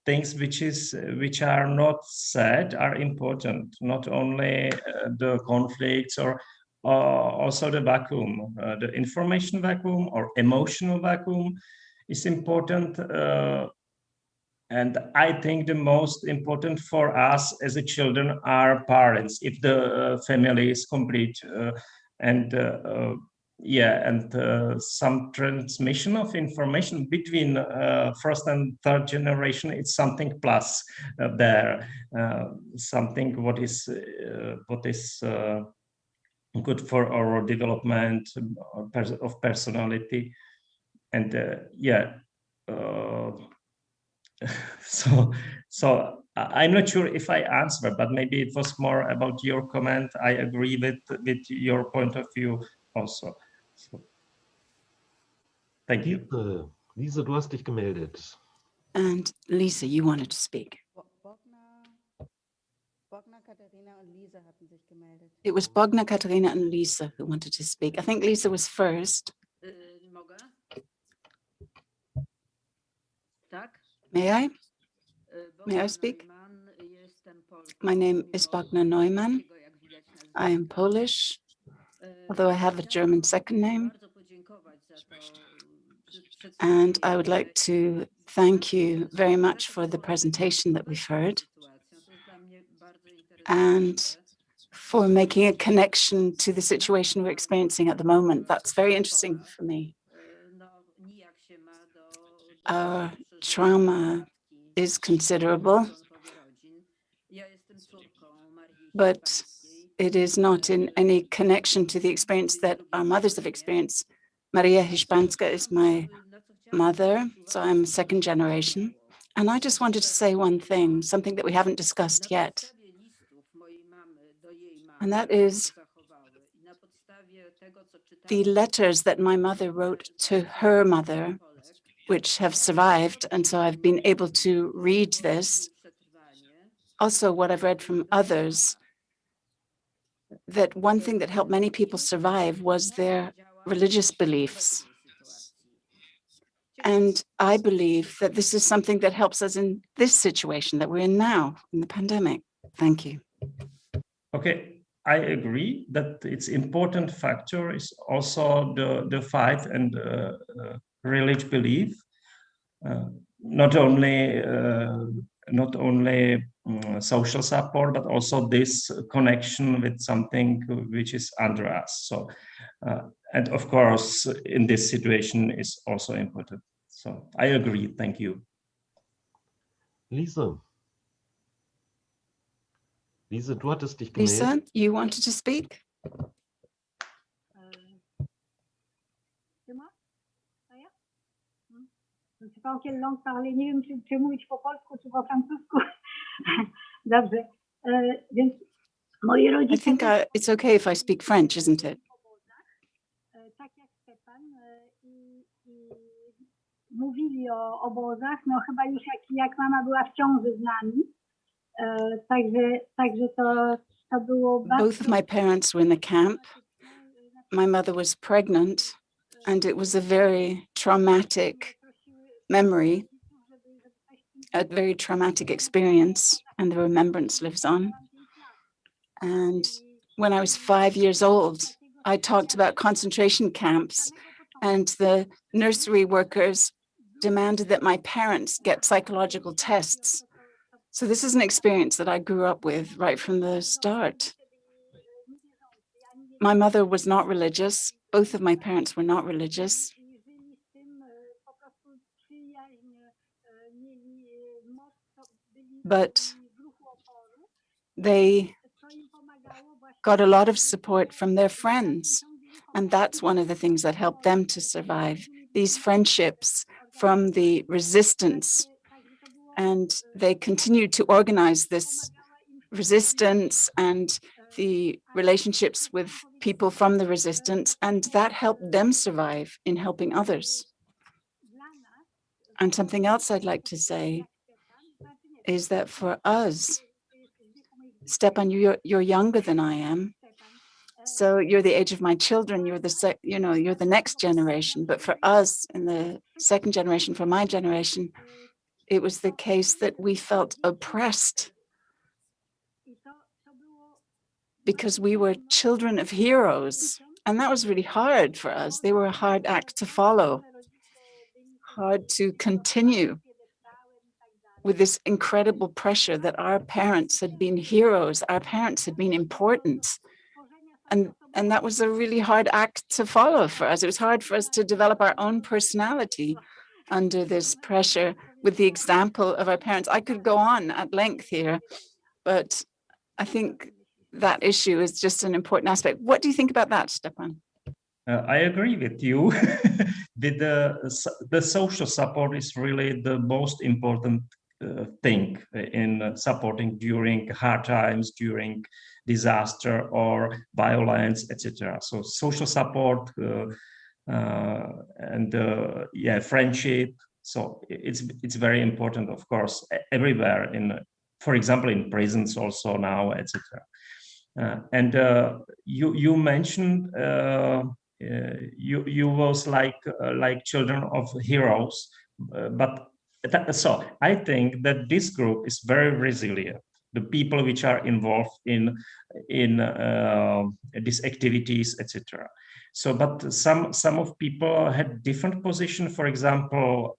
things which are not said are important. Not only the conflicts or also the vacuum, the information vacuum or emotional vacuum is important. And I think the most important for us as a children are parents, if the family is complete, some transmission of information between first and third generation. It's something plus there, something what is good for our development of personality, and So I'm not sure if I answered, but maybe it was more about your comment. I agree with your point of view also. So, thank you. Lise, du hast dich gemeldet. And Lisa, you wanted to speak. It was Bogna, Katarina, and Lisa who wanted to speak. I think Lisa was first. May I? May I speak? My name is Bogna Neumann. I am Polish, although I have a German second name. And I would like to thank you very much for the presentation that we've heard and for making a connection to the situation we're experiencing at the moment. That's very interesting for me. Our trauma is considerable. but it is not in any connection to the experience that our mothers have experienced. Maria Hiszpanska is my mother, so I'm second generation. And I just wanted to say one thing, something that we haven't discussed yet. And that is the letters that my mother wrote to her mother, which have survived. And so I've been able to read this. Also, what I've read from others, that one thing that helped many people survive was their religious beliefs. And I believe that this is something that helps us in this situation that we're in now, in the pandemic. Thank you. Okay, I agree that it's important factor is also the faith and religious belief. Not only social support, but also this connection with something which is under us. So, and of course, in this situation is also important. So I agree. Thank you. Lisa. Lisa, du hattest dich gemeldet. Lisa, you wanted to speak? Je ne sais pas en quelle langue parler, nie wiem, czy mówić po polsku, czy po francusku. Dobrze. Więc moi rodzice... I think it's okay if I speak French, isn't it? Tak jak Stepan i mówili o obozach, no chyba już jak mama była w ciąży z nami. Także to było bardzo... Both of my parents were in the camp. My mother was pregnant, and it was a very traumatic memory, a very traumatic experience, and the remembrance lives on. And when I was 5 years old, I talked about concentration camps, and the nursery workers demanded that my parents get psychological tests. So this is an experience that I grew up with right from the start. My mother was not religious. Both of my parents were not religious. But they got a lot of support from their friends. And that's one of the things that helped them to survive, these friendships from the resistance. And they continued to organize this resistance and the relationships with people from the resistance, and that helped them survive in helping others. And something else I'd like to say is that for us, Stepan, you're younger than I am, so you're the age of my children. You're the next generation. But for us, in the second generation, for my generation, it was the case that we felt oppressed because we were children of heroes, and that was really hard for us. They were a hard act to follow, hard to continue with this incredible pressure that our parents had been heroes, our parents had been important. And that was a really hard act to follow for us. It was hard for us to develop our own personality under this pressure with the example of our parents. I could go on at length here, but I think that issue is just an important aspect. What do you think about that, Stepan? I agree with you. The social support is really the most important thing in supporting during hard times, during disaster or violence, etc. So social support and friendship. So it's very important, of course, everywhere. For example, in prisons also now, etc. And you mentioned you was like children of heroes, but so I think that this group is very resilient. The people which are involved in these activities, etc. So, but some of people had different position. For example,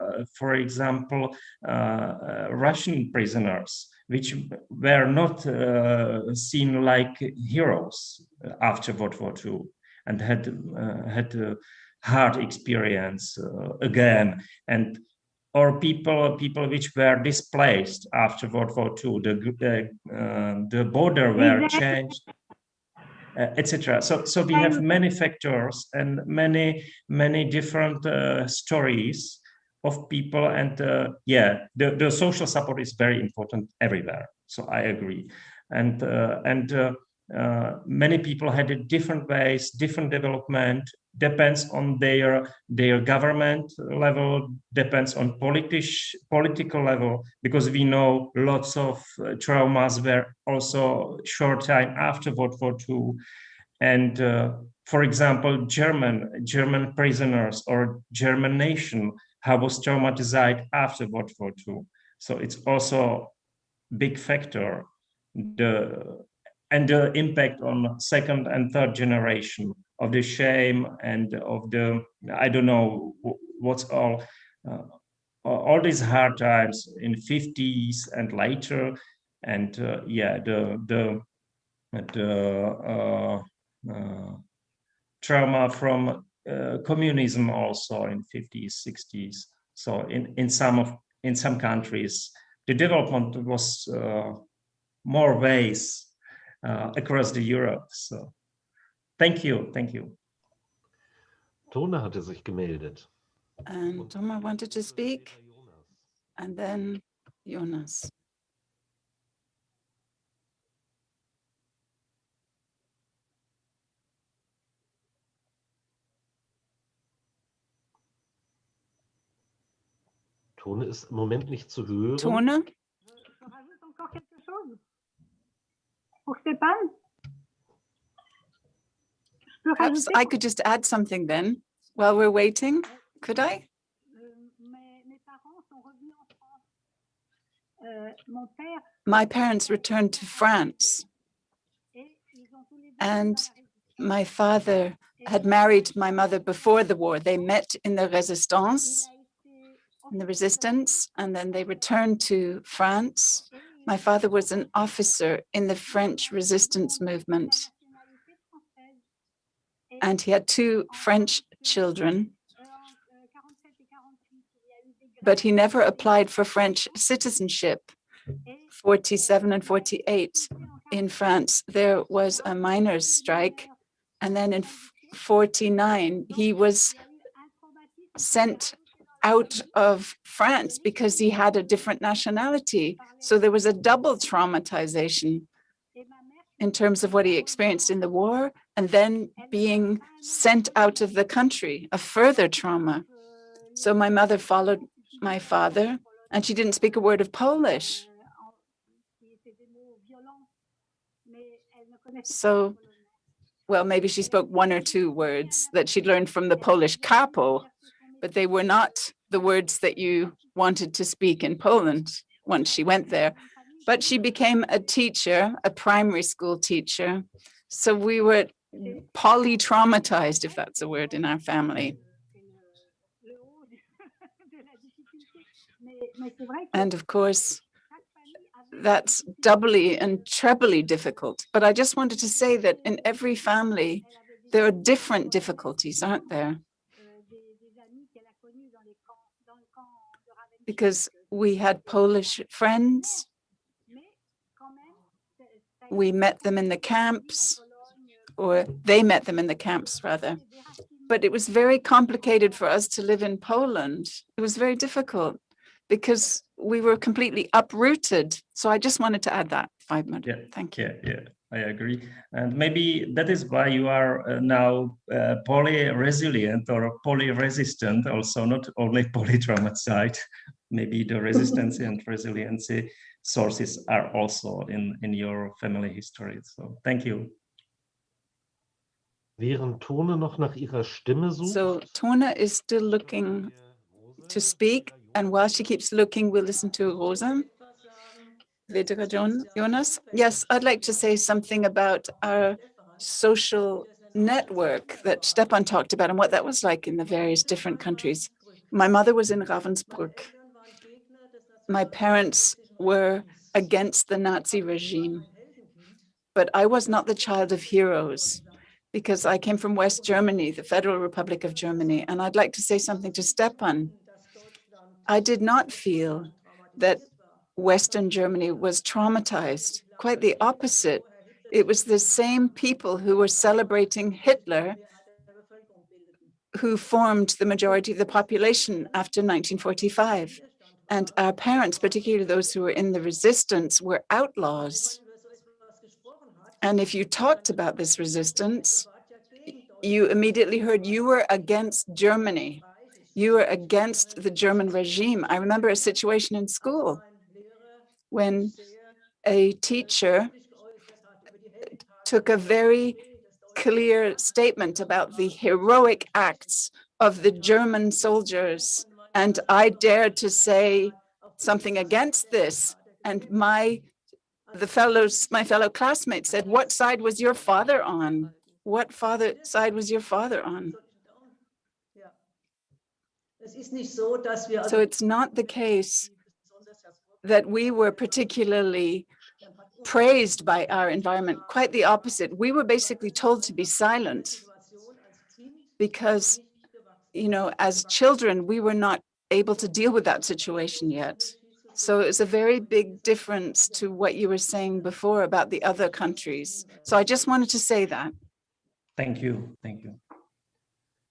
Russian prisoners, which were not seen like heroes after World War II, and had a hard experience again. And or people which were displaced after World War II. The border were changed, etc. So we have many factors and many different stories of people, and the social support is very important everywhere. So I agree, and many people had it different ways, different development, depends on their government level, depends on political level, because we know lots of traumas were also short time after World War II. And for example, German prisoners or German nation, how was traumatized after World War II. So it's also big factor, the impact on second and third generation of the shame and of the, I don't know what's all these hard times in 50s and later, and trauma from communism also in 50s, 60s. So in some countries, the development was more ways across the Europe. So thank you. Tone hatte sich gemeldet. And Toma wanted to speak, and then Jonas. Tone ist im Moment nicht zu hören. Tone? Je rajoute encore quelque chose pour Stéphane? Je peux Perhaps rajouter? I could just add something then while we're waiting. Could I? Mes parents sont revenus en France. Mon père My parents returned to France, et ils ont tous les deux and été à la Résistance. my father had married my mother before the war. They met in the Resistance, in the resistance, and then they returned to France. My father was an officer in the French resistance movement, and he had 2 French children, but he never applied for French citizenship. 47 and 48 in France, there was a miners' strike, and then in 49, he was sent out of France because he had a different nationality. So there was a double traumatization in terms of what he experienced in the war, and then being sent out of the country, a further trauma. So my mother followed my father, and she didn't speak a word of Polish. So, well, maybe she spoke 1 or 2 words that she'd learned from the Polish capo, but they were not the words that you wanted to speak in Poland once she went there. But she became a teacher, a primary school teacher. So we were poly-traumatized, if that's a word, in our family. And of course, that's doubly and trebly difficult. But I just wanted to say that in every family, there are different difficulties, aren't there? Because we had Polish friends, we met them in the camps, or they met them in the camps rather. But it was very complicated for us to live in Poland. It was very difficult because we were completely uprooted. So I just wanted to add that, Weidmar. Yeah, thank you. Yeah, I agree. And maybe that is why you are now poly-resilient or poly-resistant, also not only poly-traumatized. Maybe the resistance and resiliency sources are also in your family history. So thank you. Während Tone noch nach ihrer Stimme sucht. So Tone is still looking to speak, and while she keeps looking, we'll listen to Rosa. Jonas? Yes, I'd like to say something about our social network that Stepan talked about and what that was like in the various different countries. My mother was in Ravensbrück. My parents were against the Nazi regime, but I was not the child of heroes because I came from West Germany, the Federal Republic of Germany. And I'd like to say something to Stepan. I did not feel that Western Germany was traumatized. Quite the opposite. It was the same people who were celebrating Hitler who formed the majority of the population after 1945. And our parents, particularly those who were in the resistance, were outlaws. And if you talked about this resistance, you immediately heard you were against Germany. You were against the German regime. I remember a situation in school when a teacher took a very clear statement about the heroic acts of the German soldiers. And I dared to say something against this. And my fellow classmates said, "What side was your father on? What side was your father on?" So it's not the case that we were particularly praised by our environment. Quite the opposite. We were basically told to be silent because, you know, as children, we were not able to deal with that situation yet. So it's a very big difference to what you were saying before about the other countries. So I just wanted to say that. Thank you. Thank you.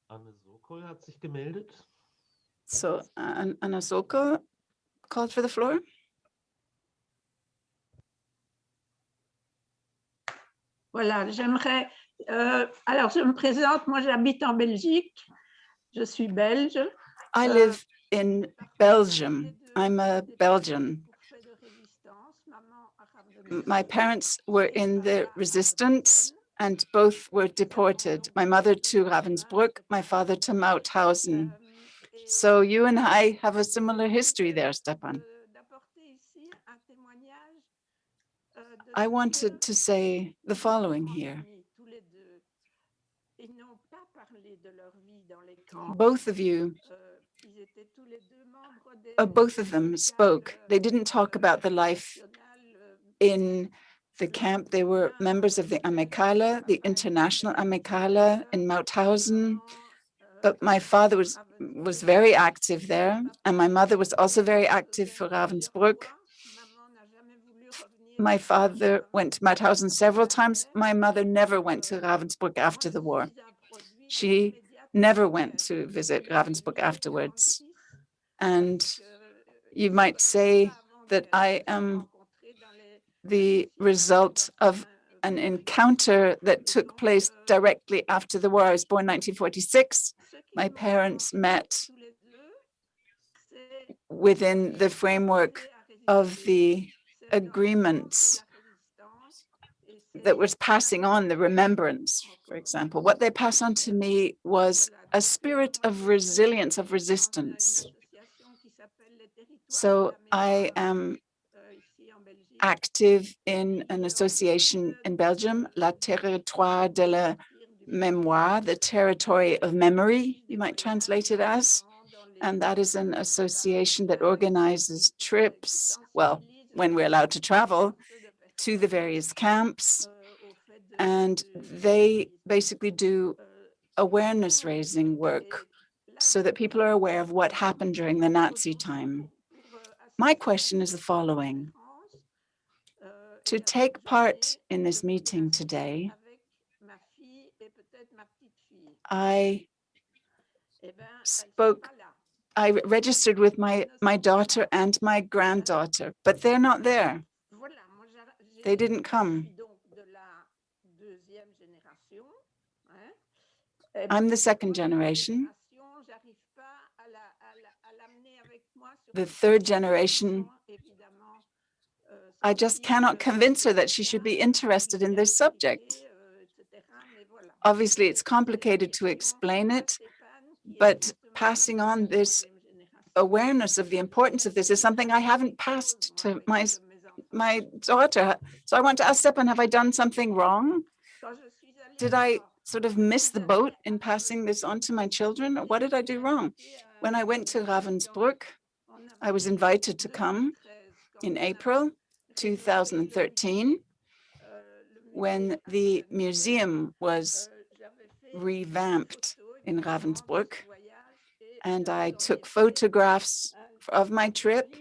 Anne Sokol hat sich gemeldet. So Anna Sokol called for the floor. Voilà, j'aimerais... alors, je me présente, moi j'habite en Belgique, je suis belge. I live in Belgium. I'm a Belgian. My parents were in the resistance and both were deported. My mother to Ravensbrück, my father to Mauthausen. So you and I have a similar history there, Stepan. I wanted to say the following here. Both of you, both of them spoke. They didn't talk about the life in the camp. They were members of the Amicale, the International Amicale in Mauthausen. But my father was very active there, and my mother was also very active for Ravensbrück. My father went to Mauthausen several times. My mother never went to Ravensbrück after the war. She never went to visit Ravensbrück afterwards. And you might say that I am the result of an encounter that took place directly after the war. I was born in 1946. My parents met within the framework of the agreements that was passing on the remembrance, for example. What they passed on to me was a spirit of resilience, of resistance. So I am active in an association in Belgium, La Territoire de la Mémoire, the territory of memory, you might translate it as. And that is an association that organizes trips, well, when we're allowed to travel, to the various camps. And they basically do awareness raising work so that people are aware of what happened during the Nazi time. My question is the following. To take part in this meeting today, I registered with my daughter and my granddaughter, but they're not there. They didn't come. I'm the second generation. The third generation, I just cannot convince her that she should be interested in this subject. Obviously, it's complicated to explain it, but passing on this awareness of the importance of this is something I haven't passed to my daughter. So I want to ask Stepan, have I done something wrong? Did I sort of miss the boat in passing this on to my children? Or what did I do wrong? When I went to Ravensbrück, I was invited to come in April 2013 when the museum was revamped in Ravensbrück. And I took photographs of my trip.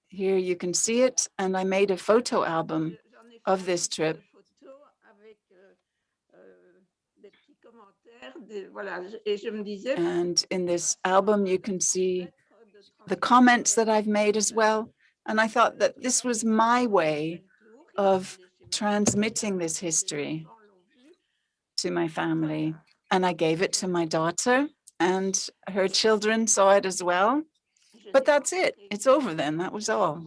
Here you can see it, and I made a photo album of this trip. And in this album, you can see the comments that I've made as well. And I thought that this was my way of transmitting this history to my family. And I gave it to my daughter, and her children saw it as well. But that's it. It's over then. That was all.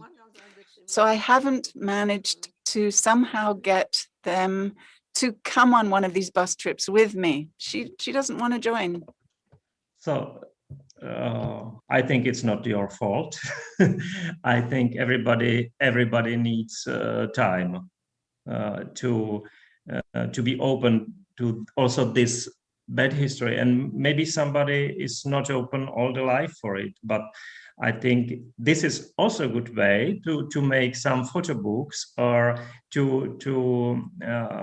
So I haven't managed to somehow get them to come on one of these bus trips with me. She doesn't want to join. So I think it's not your fault. I think everybody needs time to be open to also this bad history, and maybe somebody is not open all the life for it. But I think this is also a good way to make some photo books, or to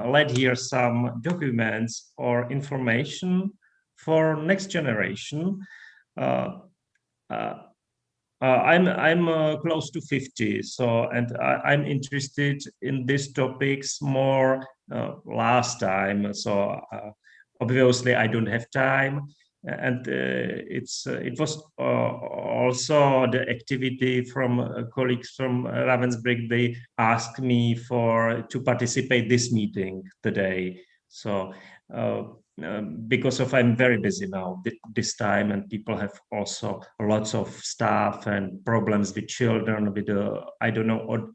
let here some documents or information for next generation. I'm close to 50, so, and I'm interested in these topics more last time. So obviously I don't have time, and it was also the activity from colleagues from Ravensbrück. They asked me to participate this meeting today. So because I'm very busy now this time, and people have also lots of stuff and problems with children, with I don't know,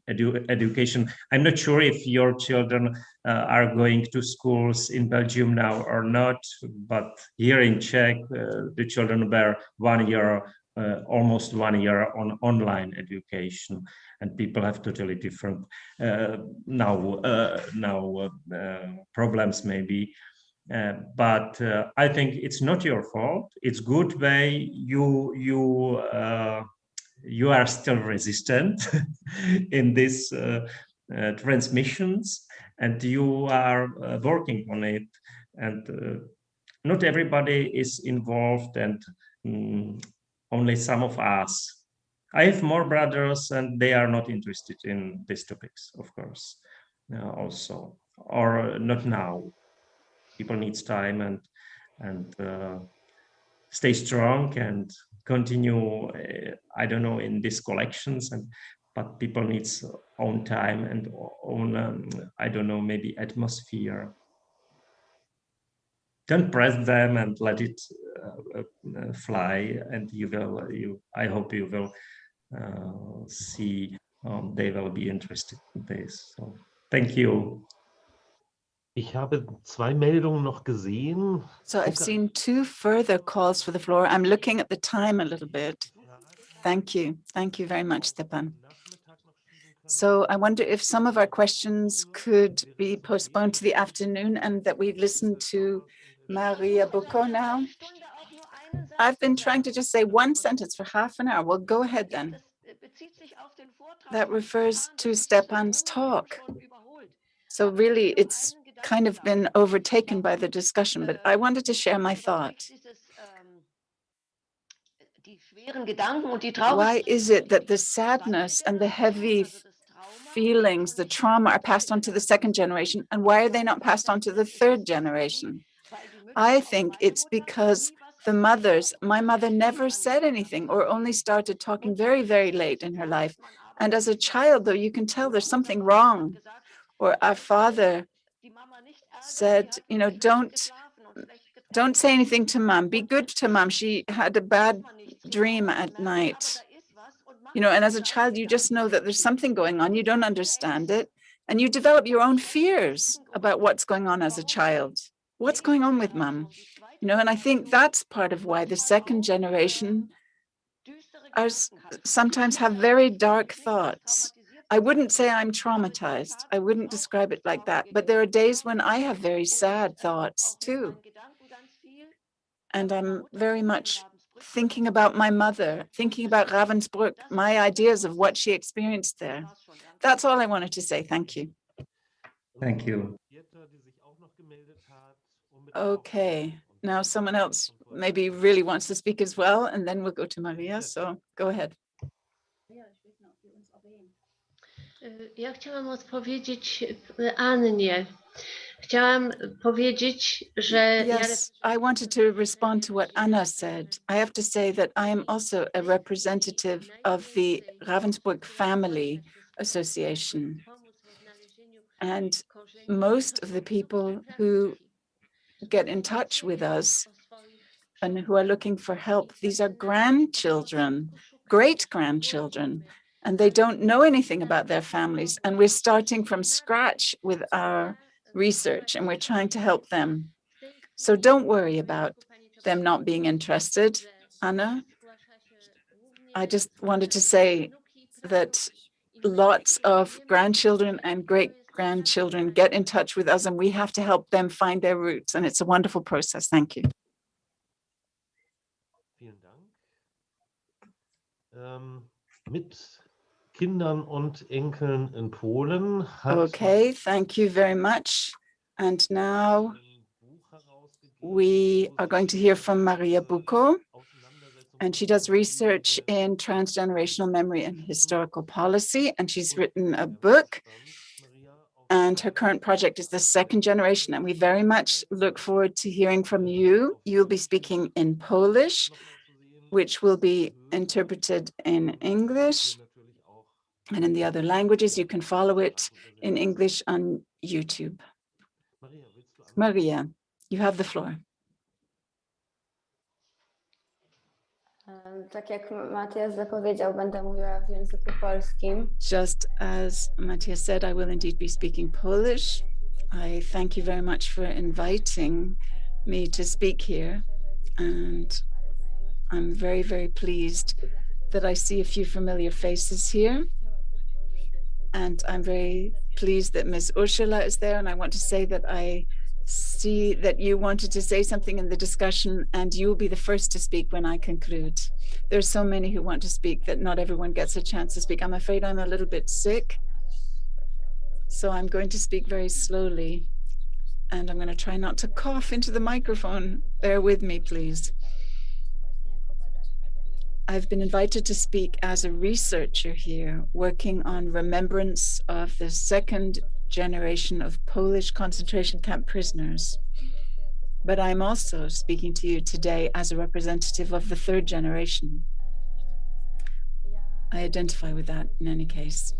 education. I'm not sure if your children are going to schools in Belgium now or not, but here in Czech, the children were 1 year, almost 1 year on online education, and people have totally different problems maybe. But I think it's not your fault. It's good way you are still resistant in these transmissions, and you are working on it. And not everybody is involved, and only some of us. I have more brothers, and they are not interested in these topics, of course, also, or not now. People needs time and stay strong and continue. I don't know, in these collections, but people needs own time and own I don't know, maybe atmosphere. Don't press them and let it fly, and I hope you will see they will be interested in this. So thank you. Ich habe 2 Meldungen noch gesehen. So I've seen 2 further calls for the floor. I'm looking at the time a little bit. Thank you. Thank you very much, Stepan. So I wonder if some of our questions could be postponed to the afternoon, and that we listen to Maria Bucco now. I've been trying to just say one sentence for half an hour. Well, go ahead then. That refers to Stepan's talk. So really, it's kind of been overtaken by the discussion, but I wanted to share my thought. Why is it that the sadness and the heavy feelings, the trauma, are passed on to the second generation, and why are they not passed on to the third generation? I think it's because my mother never said anything, or only started talking very, very late in her life. And as a child, though, you can tell there's something wrong. Or our father said, you know, don't say anything to mom. Be good to mom. She had a bad dream at night. You know, and as a child, you just know that there's something going on. You don't understand it. And you develop your own fears about what's going on as a child. What's going on with mom? You know, and I think that's part of why the second generation sometimes have very dark thoughts. I wouldn't say I'm traumatized. I wouldn't describe it like that. But there are days when I have very sad thoughts too. And I'm very much thinking about my mother, thinking about Ravensbrück, my ideas of what she experienced there. That's all I wanted to say. Thank you. Thank you. Okay. now someone else maybe really wants to speak as well, and then we'll go to Maria. So go ahead. Ja chciałam odpowiedzieć Annie. Chciałam powiedzieć, że Yes, I wanted to respond to what Anna said. I have to say that I am also a representative of the Ravensbrück Family Association. And most of the people who get in touch with us and who are looking for help, these are grandchildren, great-grandchildren, and they don't know anything about their families. And we're starting from scratch with our research, and we're trying to help them. So don't worry about them not being interested, Anna. I just wanted to say that lots of grandchildren and great-grandchildren get in touch with us, and we have to help them find their roots. And it's a wonderful process. Thank you. Vielen Dank. Mit Kindern und Enkeln in Polen hat Okay, thank you very much. And now we are going to hear from Maria Bucco, and she does research in transgenerational memory and historical policy, and she's written a book, and her current project is the second generation, and we very much look forward to hearing from you. You'll be speaking in Polish, which will be interpreted in English, and in the other languages. You can follow it in English on YouTube. Maria, you have the floor. Tak jak Matthias zapowiedział, będę mówiła w języku polskim. Just as Matthias said, I will indeed be speaking Polish. I thank you very much for inviting me to speak here. And I'm very, very pleased that I see a few familiar faces here. And I'm very pleased that Ms. Ursula is there. And I want to say that I see that you wanted to say something in the discussion, and you will be the first to speak when I conclude. There's so many who want to speak that not everyone gets a chance to speak. I'm afraid I'm a little bit sick, so I'm going to speak very slowly, and I'm going to try not to cough into the microphone. Bear with me, please. I've been invited to speak as a researcher here, working on remembrance of the second generation of Polish concentration camp prisoners. But I'm also speaking to you today as a representative of the third generation. I identify with that in any case.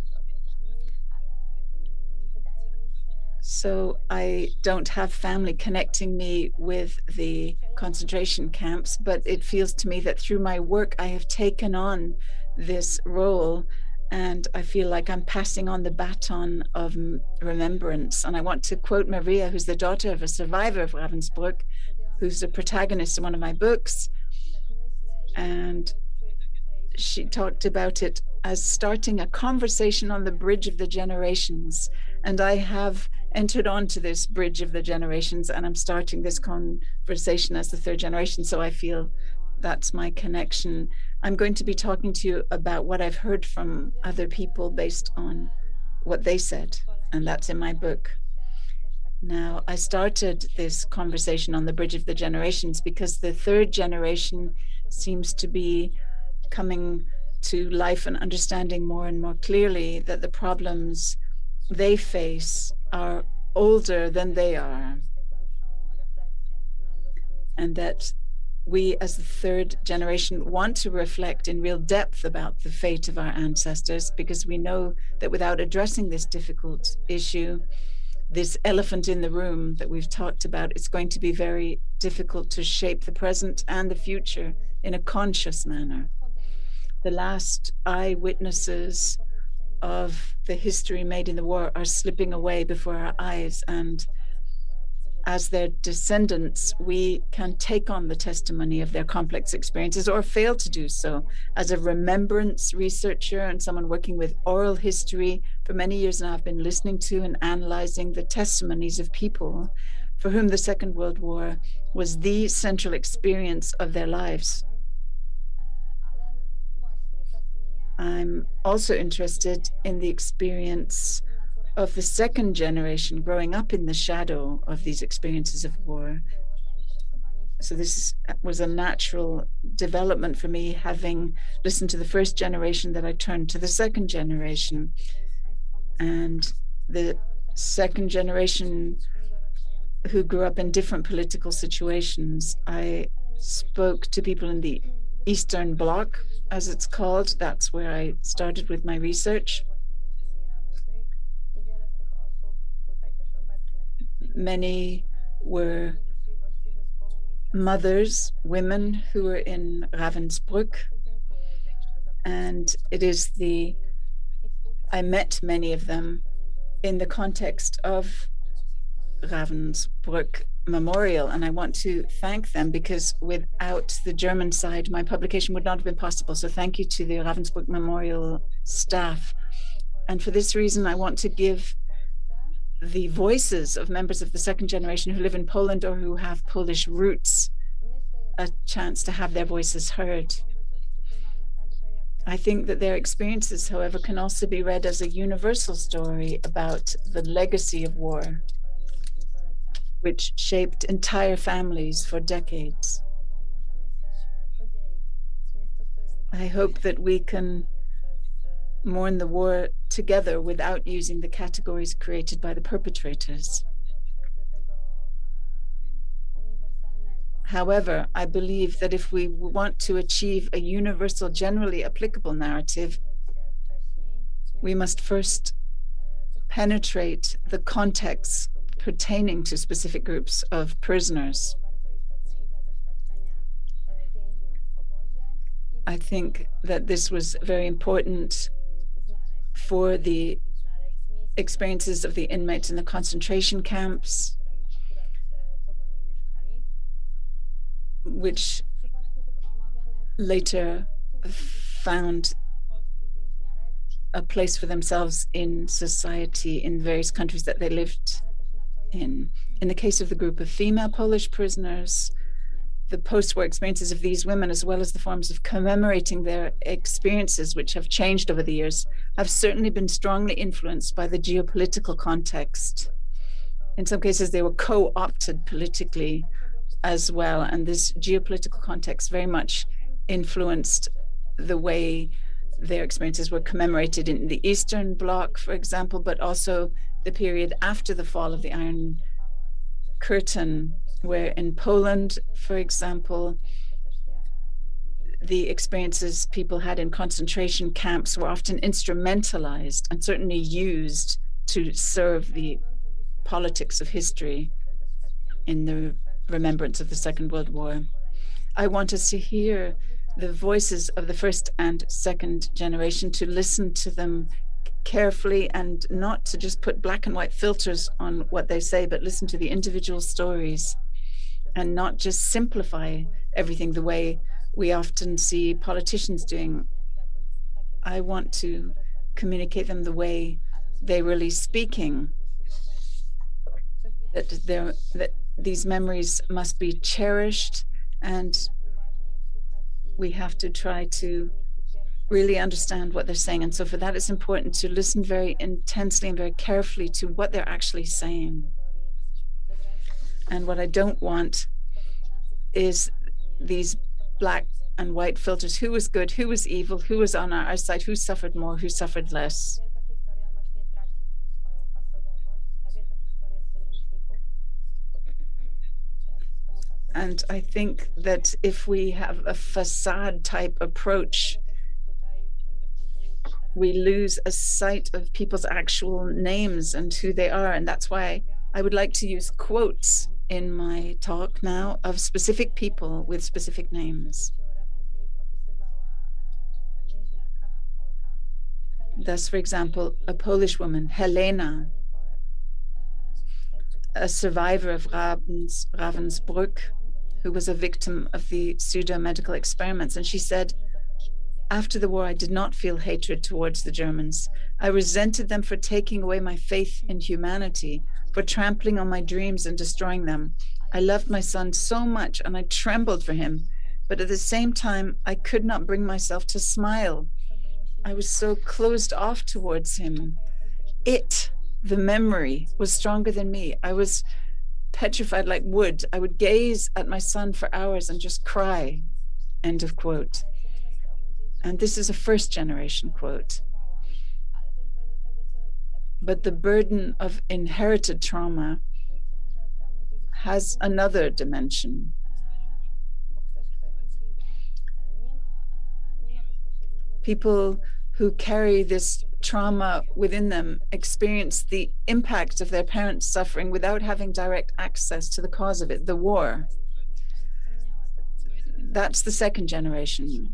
So I don't have family connecting me with the concentration camps, but it feels to me that through my work, I have taken on this role, and I feel like I'm passing on the baton of remembrance. And I want to quote Maria, who's the daughter of a survivor of Ravensbrück, who's the protagonist in one of my books. And she talked about it as starting a conversation on the bridge of the generations. And I have entered onto this bridge of the generations, and I'm starting this conversation as the third generation. So I feel that's my connection. I'm going to be talking to you about what I've heard from other people based on what they said, and that's in my book. Now, I started this conversation on the bridge of the generations because the third generation seems to be coming to life and understanding more and more clearly that the problems they face are older than they are, and that we as the third generation want to reflect in real depth about the fate of our ancestors, because we know that without addressing this difficult issue, this elephant in the room that we've talked about, it's going to be very difficult to shape the present and the future in a conscious manner. The last eyewitnesses of the history made in the war are slipping away before our eyes, and as their descendants, we can take on the testimony of their complex experiences or fail to do so. As a remembrance researcher and someone working with oral history for many years now, I've been listening to and analyzing the testimonies of people for whom the Second World War was the central experience of their lives. I'm also interested in the experience of the second generation growing up in the shadow of these experiences of war. So this was a natural development for me, having listened to the first generation, that I turned to the second generation. And the second generation who grew up in different political situations. I spoke to people in the Eastern Bloc, as it's called. That's where I started with my research. Many were mothers, women who were in Ravensbrück. And I met many of them in the context of Ravensbrück Memorial, and I want to thank them, because without the German side, my publication would not have been possible. So thank you to the Ravensbrück Memorial staff. And for this reason, I want to give the voices of members of the second generation who live in Poland or who have Polish roots a chance to have their voices heard. I think that their experiences, however, can also be read as a universal story about the legacy of war, which shaped entire families for decades. I hope that we can mourn the war together without using the categories created by the perpetrators. However, I believe that if we want to achieve a universal, generally applicable narrative, we must first penetrate the context pertaining to specific groups of prisoners. I think that this was very important for the experiences of the inmates in the concentration camps, which later found a place for themselves in society in various countries that they lived in. In the case of the group of female Polish prisoners, the post-war experiences of these women, as well as the forms of commemorating their experiences, which have changed over the years, have certainly been strongly influenced by the geopolitical context. In some cases, they were co-opted politically as well, and this geopolitical context very much influenced the way their experiences were commemorated in the Eastern Bloc, for example, but also the period after the fall of the Iron Curtain, where in Poland, for example, the experiences people had in concentration camps were often instrumentalized and certainly used to serve the politics of history in the remembrance of the Second World War. I want us to hear the voices of the first and second generation, to listen to them carefully and not to just put black and white filters on what they say, but listen to the individual stories and not just simplify everything the way we often see politicians doing. I want to communicate them the way they really speaking, that these memories must be cherished, and we have to try to really understand what they're saying. And so for that, it's important to listen very intensely and very carefully to what they're actually saying. And what I don't want is these black and white filters. Who was good, who was evil, who was on our side, who suffered more, who suffered less. And I think that if we have a facade type approach, we lose a sight of people's actual names and who they are. And that's why I would like to use quotes in my talk now of specific people with specific names. Thus, for example, a Polish woman, Helena, a survivor of Ravensbrück, who was a victim of the pseudo-medical experiments. And she said, after the war, I did not feel hatred towards the Germans. I resented them for taking away my faith in humanity, for trampling on my dreams and destroying them. I loved my son so much and I trembled for him, but at the same time, I could not bring myself to smile. I was so closed off towards him. The memory was stronger than me. I was petrified like wood. I would gaze at my son for hours and just cry, end of quote. And this is a first generation quote. But the burden of inherited trauma has another dimension. People who carry this trauma within them experience the impact of their parents' suffering without having direct access to the cause of it, the war. That's the second generation.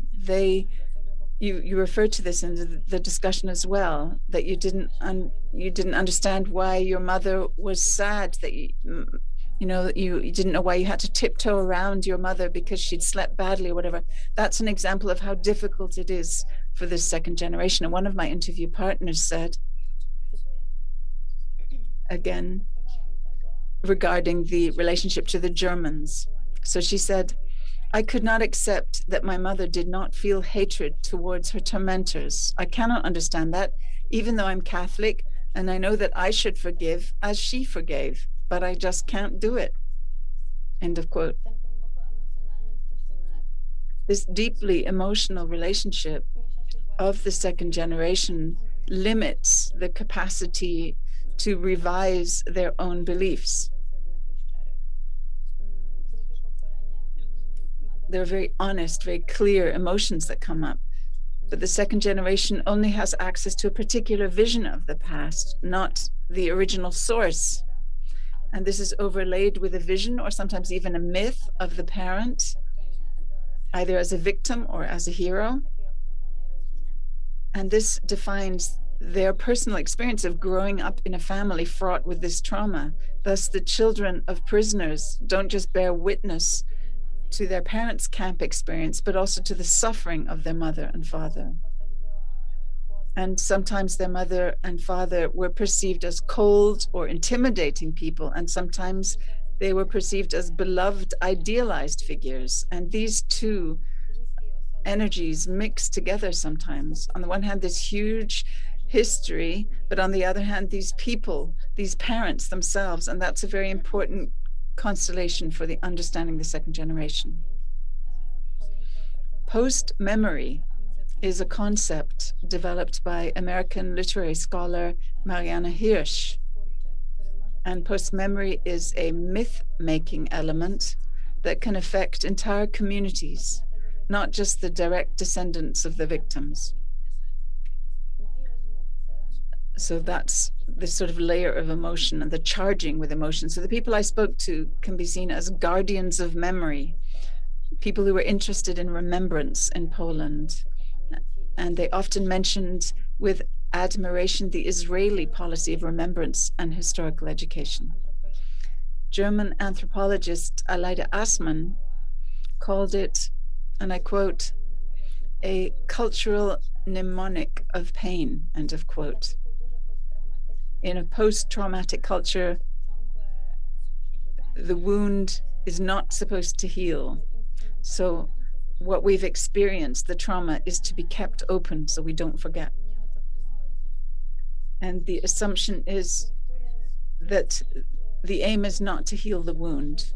You referred to this in the discussion as well, that you didn't understand why your mother was sad, that you didn't know why you had to tiptoe around your mother because she'd slept badly or whatever. That's an example of how difficult it is for this second generation. And one of my interview partners said, again, regarding the relationship to the Germans. So she said, I could not accept that my mother did not feel hatred towards her tormentors. I cannot understand that, even though I'm Catholic, and I know that I should forgive as she forgave, but I just can't do it. End of quote. This deeply emotional relationship of the second generation limits the capacity to revise their own beliefs. There are very honest, very clear emotions that come up. But the second generation only has access to a particular vision of the past, not the original source. And this is overlaid with a vision or sometimes even a myth of the parent, either as a victim or as a hero. And this defines their personal experience of growing up in a family fraught with this trauma. Thus, the children of prisoners don't just bear witness to their parents' camp experience, but also to the suffering of their mother and father. And sometimes their mother and father were perceived as cold or intimidating people, and sometimes they were perceived as beloved, idealized figures. And these two energies mix together sometimes. On the one hand, this huge history, but on the other hand, these people, these parents themselves, and that's a very important constellation for the understanding the second generation. Post-memory is a concept developed by American literary scholar Mariana Hirsch. And post-memory is a myth-making element that can affect entire communities, not just the direct descendants of the victims. So that's this sort of layer of emotion and the charging with emotion. So the people I spoke to can be seen as guardians of memory, people who were interested in remembrance in Poland. And they often mentioned with admiration the Israeli policy of remembrance and historical education. German anthropologist Aleida Assmann called it, and I quote, a cultural mnemonic of pain, end of quote. In a post-traumatic culture, the wound is not supposed to heal. So what we've experienced, the trauma, is to be kept open so we don't forget. And the assumption is that the aim is not to heal the wound.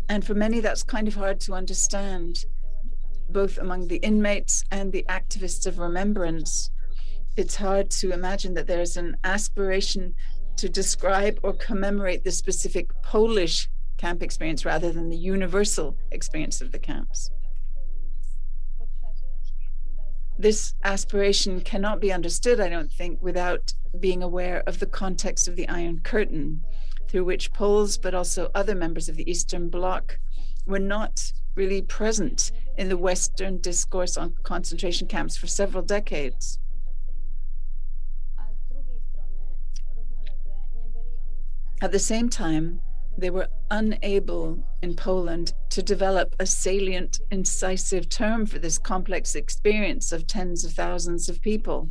And for many, that's kind of hard to understand, both among the inmates and the activists of remembrance. It's hard to imagine that there's an aspiration to describe or commemorate the specific Polish camp experience rather than the universal experience of the camps. This aspiration cannot be understood, I don't think, without being aware of the context of the Iron Curtain, through which Poles, but also other members of the Eastern Bloc, were not really present in the Western discourse on concentration camps for several decades. At the same time, they were unable in Poland to develop a salient, incisive term for this complex experience of tens of thousands of people.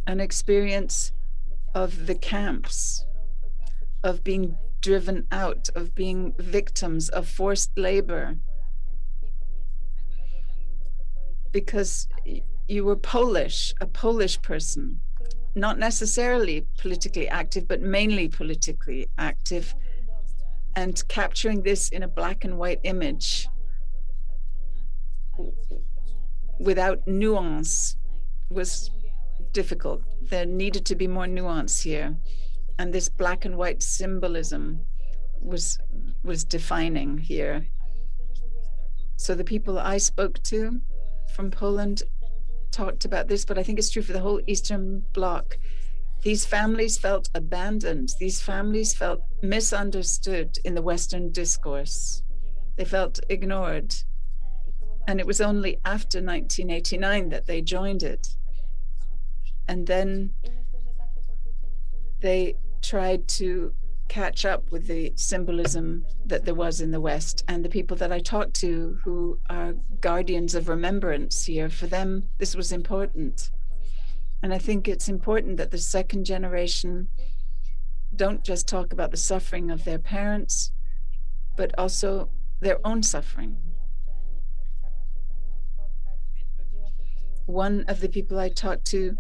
An experience of the camps, of being driven out, of being victims of forced labor, because you were Polish, a Polish person, not necessarily politically active, but mainly politically active. And capturing this in a black and white image without nuance was difficult. There needed to be more nuance here. And this black and white symbolism was defining here. So the people I spoke to from Poland talked about this, but I think it's true for the whole Eastern Bloc. These families felt abandoned. These families felt misunderstood in the Western discourse. They felt ignored. And it was only after 1989 that they joined it. And then they tried to catch up with the symbolism that there was in the West. And the people that I talked to who are guardians of remembrance here, for them, this was important. And I think it's important that the second generation don't just talk about the suffering of their parents, but also their own suffering. One of the people I talked to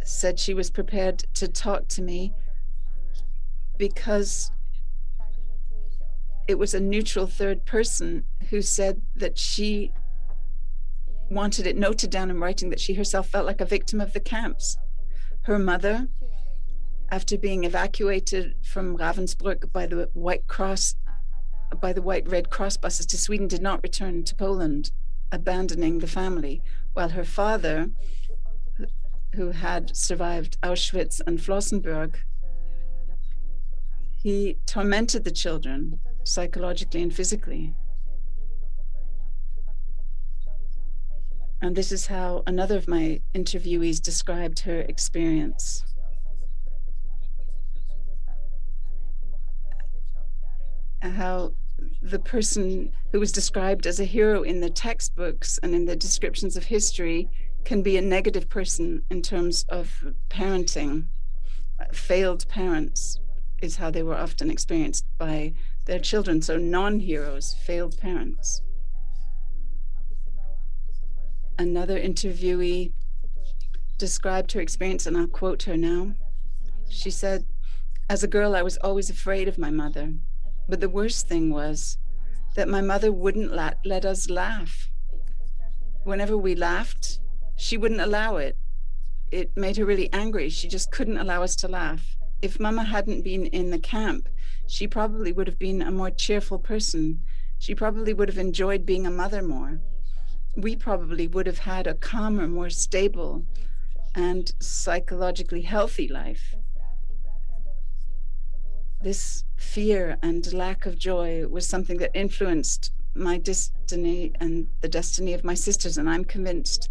said she was prepared to talk to me because it was a neutral third person who said that she wanted it noted down in writing that she herself felt like a victim of the camps. Her mother, after being evacuated from Ravensbrück by the White Red Cross buses to Sweden, did not return to Poland, abandoning the family, while her father, who had survived Auschwitz and Flossenbürg, he tormented the children psychologically and physically. And this is how another of my interviewees described her experience. How the person who was described as a hero in the textbooks and in the descriptions of history can be a negative person in terms of parenting. Failed parents is how they were often experienced by their children. So non-heroes, failed parents. Another interviewee described her experience, and I'll quote her now. She said, "As a girl, I was always afraid of my mother. But the worst thing was that my mother wouldn't let us laugh. Whenever we laughed, she wouldn't allow it. It made her really angry. She just couldn't allow us to laugh. If Mama hadn't been in the camp, she probably would have been a more cheerful person. She probably would have enjoyed being a mother more. We probably would have had a calmer, more stable, and psychologically healthy life." This fear and lack of joy was something that influenced my destiny and the destiny of my sisters. And I'm convinced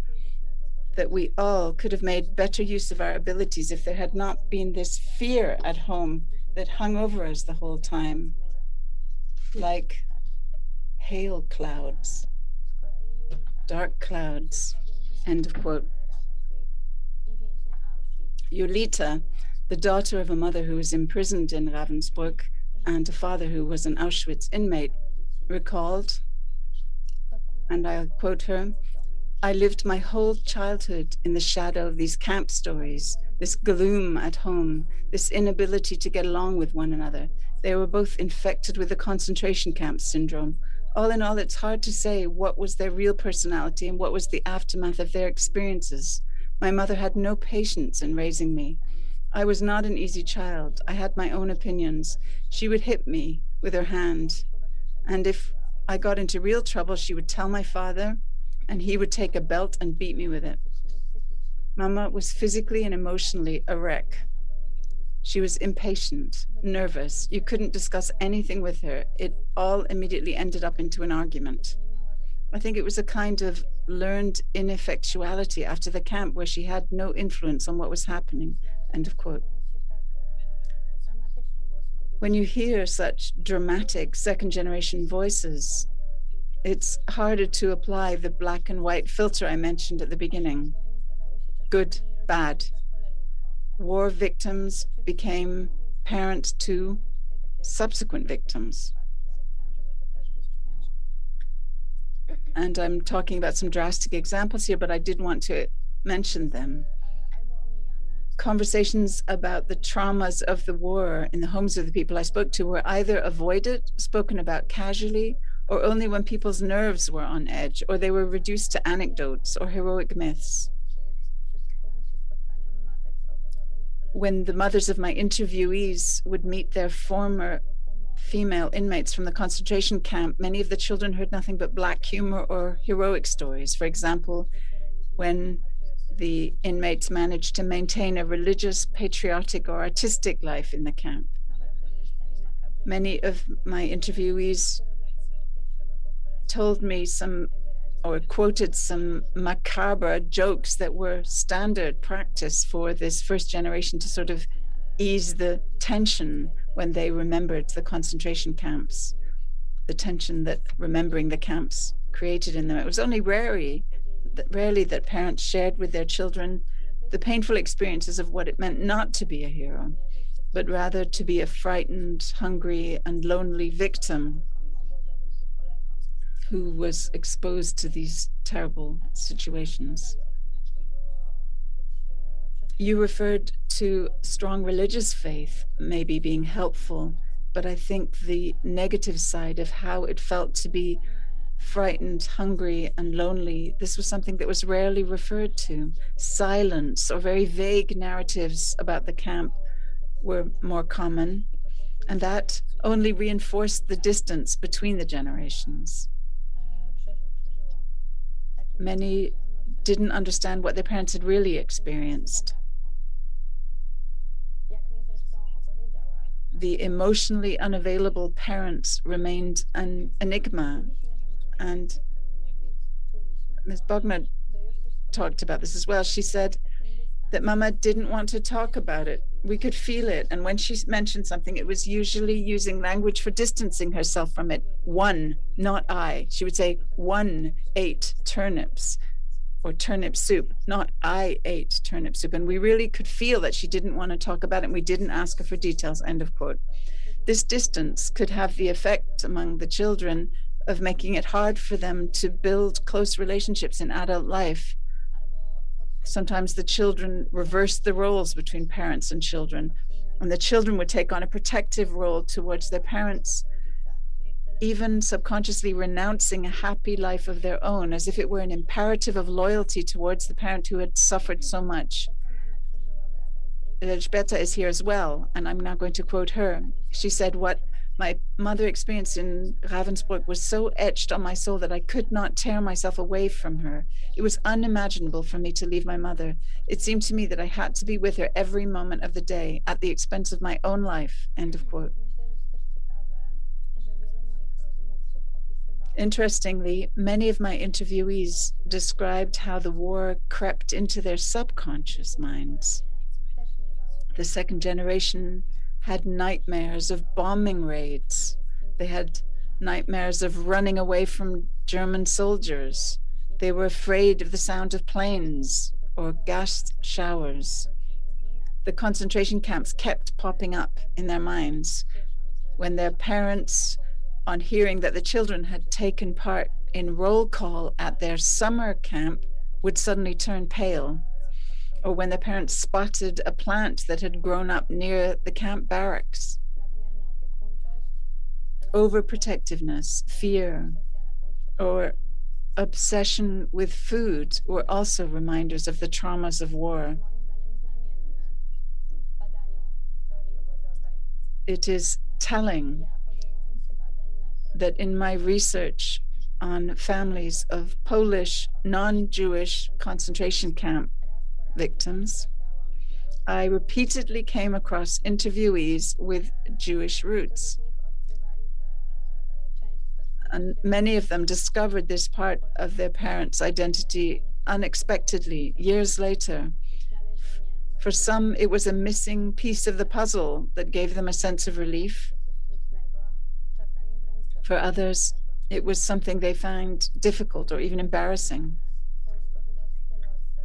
that we all could have made better use of our abilities if there had not been this fear at home that hung over us the whole time, like hail clouds, dark clouds, end of quote. Yolita, the daughter of a mother who was imprisoned in Ravensbrück and a father who was an Auschwitz inmate, recalled, and I'll quote her, "I lived my whole childhood in the shadow of these camp stories, this gloom at home, this inability to get along with one another. They were both infected with the concentration camp syndrome. All in all, it's hard to say what was their real personality and what was the aftermath of their experiences. My mother had no patience in raising me. I was not an easy child. I had my own opinions. She would hit me with her hand. And if I got into real trouble, she would tell my father, and he would take a belt and beat me with it. Mama was physically and emotionally a wreck. She was impatient, nervous. You couldn't discuss anything with her. It all immediately ended up into an argument. I think it was a kind of learned ineffectuality after the camp where she had no influence on what was happening." End of quote. When you hear such dramatic second-generation voices, it's harder to apply the black and white filter I mentioned at the beginning. Good, bad. War victims became parents to subsequent victims. And I'm talking about some drastic examples here, but I did want to mention them. conversations about the traumas of the war in the homes of the people I spoke to were either avoided, spoken about casually, or only when people's nerves were on edge, or they were reduced to anecdotes or heroic myths. When the mothers of my interviewees would meet their former female inmates from the concentration camp, many of the children heard nothing but black humor or heroic stories. For example, when the inmates managed to maintain a religious, patriotic, or artistic life in the camp. Many of my interviewees told me some, or quoted some macabre jokes that were standard practice for this first generation to sort of ease the tension when they remembered the concentration camps, the tension that remembering the camps created in them. It was only rarely that parents shared with their children the painful experiences of what it meant not to be a hero, but rather to be a frightened, hungry, and lonely victim who was exposed to these terrible situations. You referred to strong religious faith maybe being helpful, but I think the negative side of how it felt to be frightened, hungry, and lonely, this was something that was rarely referred to. Silence or very vague narratives about the camp were more common, and that only reinforced the distance between the generations. Many didn't understand what their parents had really experienced. The emotionally unavailable parents remained an enigma. And Ms. Bogner talked about this as well. She said that Mama didn't want to talk about it. We could feel it. And when she mentioned something, it was usually using language for distancing herself from it. One, not I. She would say, 1 ate turnips or turnip soup, not I ate turnip soup. And we really could feel that she didn't want to talk about it, and we didn't ask her for details, end of quote. This distance could have the effect among the children of making it hard for them to build close relationships in adult life. Sometimes the children reversed the roles between parents and children, and the children would take on a protective role towards their parents, even subconsciously renouncing a happy life of their own, as if it were an imperative of loyalty towards the parent who had suffered so much. Elżbieta is here as well, and I'm now going to quote her. She said, "What my mother experienced in Ravensbrück was so etched on my soul that I could not tear myself away from her. It was unimaginable for me to leave my mother. It seemed to me that I had to be with her every moment of the day at the expense of my own life," end of quote. Interestingly, many of my interviewees described how the war crept into their subconscious minds. The second generation had nightmares of bombing raids. They had nightmares of running away from German soldiers. They were afraid of the sound of planes or gas showers. The concentration camps kept popping up in their minds when their parents, on hearing that the children had taken part in roll call at their summer camp, would suddenly turn pale, or when the parents spotted a plant that had grown up near the camp barracks. Overprotectiveness, fear, or obsession with food were also reminders of the traumas of war. It is telling that in my research on families of Polish, non-Jewish concentration camp victims, I repeatedly came across interviewees with Jewish roots. And many of them discovered this part of their parents' identity unexpectedly, years later. For some, it was a missing piece of the puzzle that gave them a sense of relief. For others, it was something they found difficult or even embarrassing.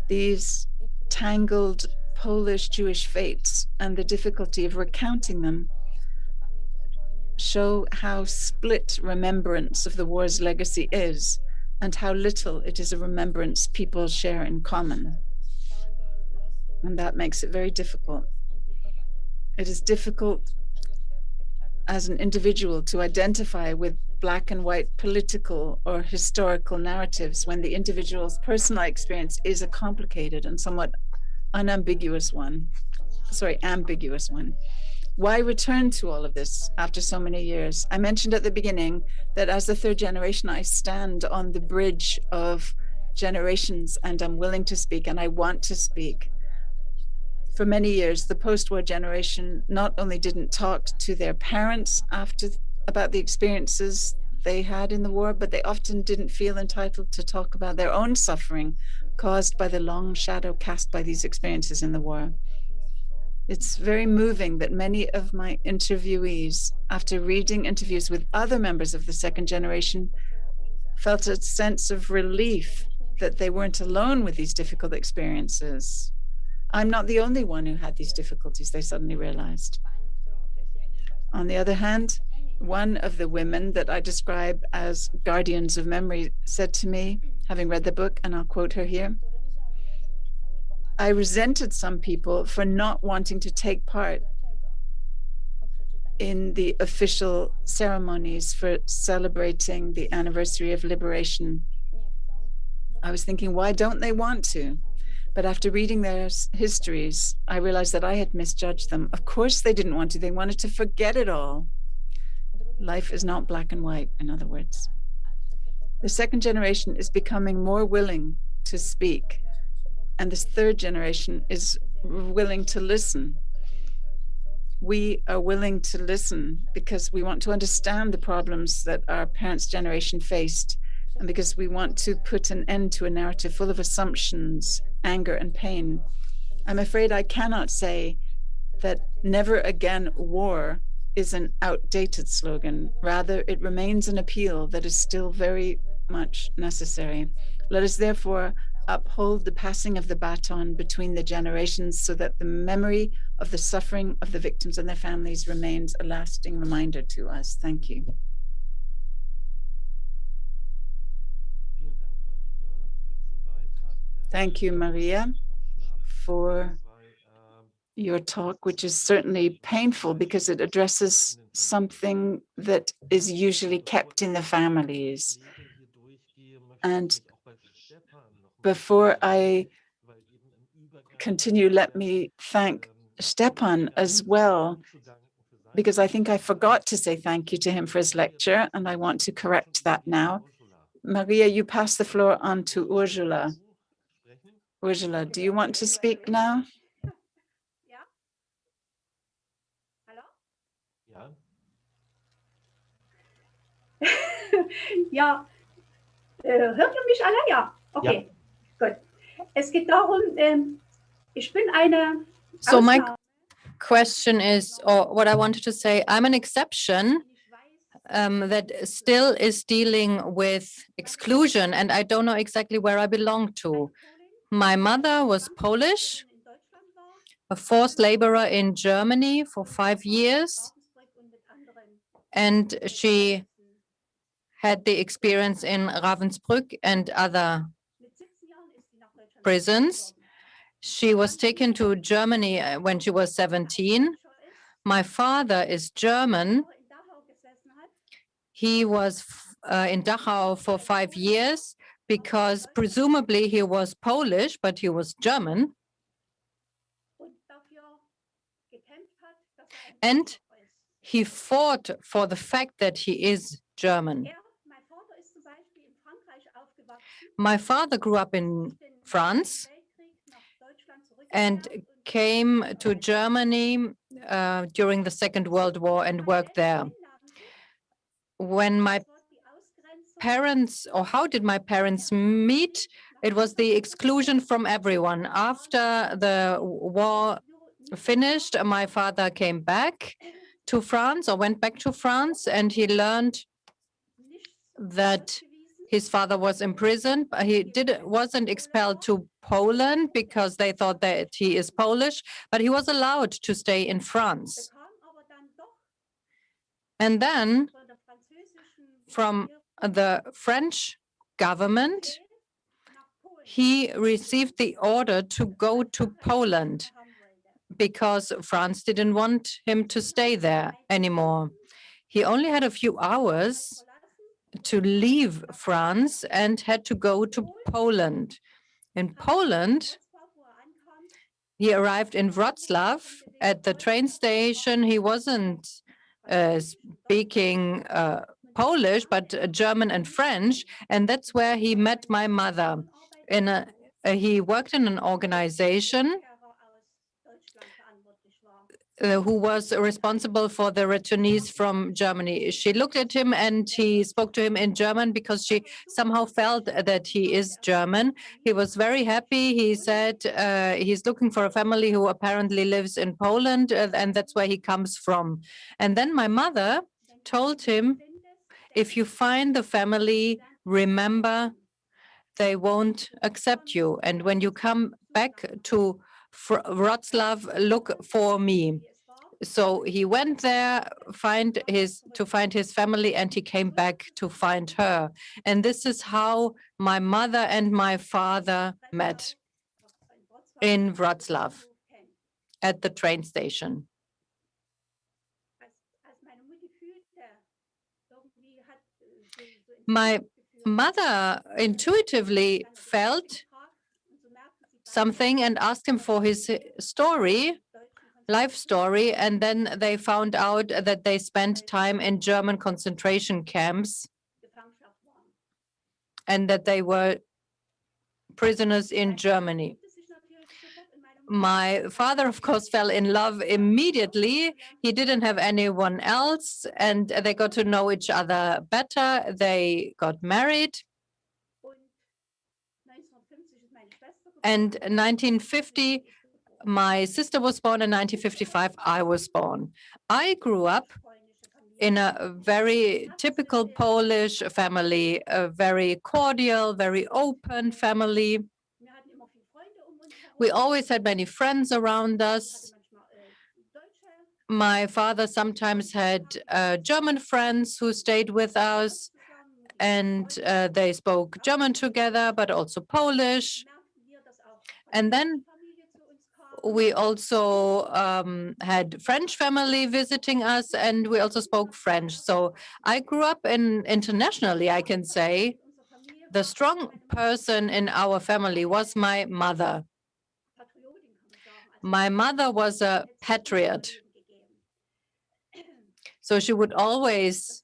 These tangled Polish-Jewish fates and the difficulty of recounting them show how split remembrance of the war's legacy is, and how little it is a remembrance people share in common. and that makes it very difficult. It is difficult as an individual to identify with black and white political or historical narratives when the individual's personal experience is a complicated and somewhat ambiguous one. Why return to all of this after so many years? I mentioned at the beginning that as the third generation, I stand on the bridge of generations and I'm willing to speak and I want to speak. For many years, the post-war generation not only didn't talk to their parents about the experiences they had in the war, but they often didn't feel entitled to talk about their own suffering caused by the long shadow cast by these experiences in the war. It's very moving that many of my interviewees, after reading interviews with other members of the second generation, felt a sense of relief that they weren't alone with these difficult experiences. I'm not the only one who had these difficulties, they suddenly realized. On the other hand, one of the women that I describe as guardians of memory said to me, having read the book, and I'll quote her here, I resented some people for not wanting to take part in the official ceremonies for celebrating the anniversary of liberation. I was thinking, why don't they want to? But after reading their histories, I realized that I had misjudged them. Of course they didn't want to. They wanted to forget it all. Life is not black and white, in other words. The second generation is becoming more willing to speak, and this third generation is willing to listen. We are willing to listen because we want to understand the problems that our parents' generation faced, and because we want to put an end to a narrative full of assumptions, anger, and pain. I'm afraid I cannot say that never again war is an outdated slogan. Rather, it remains an appeal that is still very much necessary. Let us therefore uphold the passing of the baton between the generations so that the memory of the suffering of the victims and their families remains a lasting reminder to us. Thank you. Thank you, Maria, for your talk, which is certainly painful because it addresses something that is usually kept in the families. And before I continue, let me thank Stepan as well, because I think I forgot to say thank you to him for his lecture, and I want to correct that now. Maria, you pass the floor on to Ursula. Ursula, do you want to speak now? Ja, hört ihr mich alle? Ja, okay, gut. Es geht darum, ich bin eine So my question is, or what I wanted to say, I'm an exception that still is dealing with exclusion, and I don't know exactly where I belong to. My mother was Polish, a forced laborer in Germany for 5 years, and she had the experience in Ravensbrück and other prisons. She was taken to Germany when she was 17. My father is German. He was in Dachau for 5 years because presumably he was Polish, but he was German. And he fought for the fact that he is German. My father grew up in France and came to Germany during the Second World War and worked there. When my parents, or how did my parents meet? It was the exclusion from everyone. After the war finished, my father came back to France, or went back to France, and he learned that his father was imprisoned. He wasn't expelled to Poland because they thought that he is Polish, but he was allowed to stay in France. And then from the French government, he received the order to go to Poland because France didn't want him to stay there anymore. He only had a few hours to leave France and had to go to Poland. In Poland, he arrived in Wrocław at the train station. He wasn't speaking Polish, but German and French, and that's where he met my mother. He worked in an organization who was responsible for the returnees from Germany. She looked at him and he spoke to him in German because she somehow felt that he is German. He was very happy. He said he's looking for a family who apparently lives in Poland, and that's where he comes from. And then my mother told him, if you find the family, remember, they won't accept you. And when you come back to Wrocław, look for me. So he went there to find his family, and he came back to find her. And this is how my mother and my father met in Wrocław at the train station. My mother intuitively felt something and asked him for his life story, and then they found out that they spent time in German concentration camps and that they were prisoners in Germany. My father, of course, fell in love immediately. He didn't have anyone else, and they got to know each other better. They got married. And 1950, my sister was born. In 1955, I was born. I grew up in a very typical Polish family, a very cordial, very open family. We always had many friends around us. My father sometimes had German friends who stayed with us, and they spoke German together, but also Polish. And then we also had French family visiting us, and we also spoke French. So I grew up internationally, I can say. The strong person in our family was my mother. My mother was a patriot. So she would always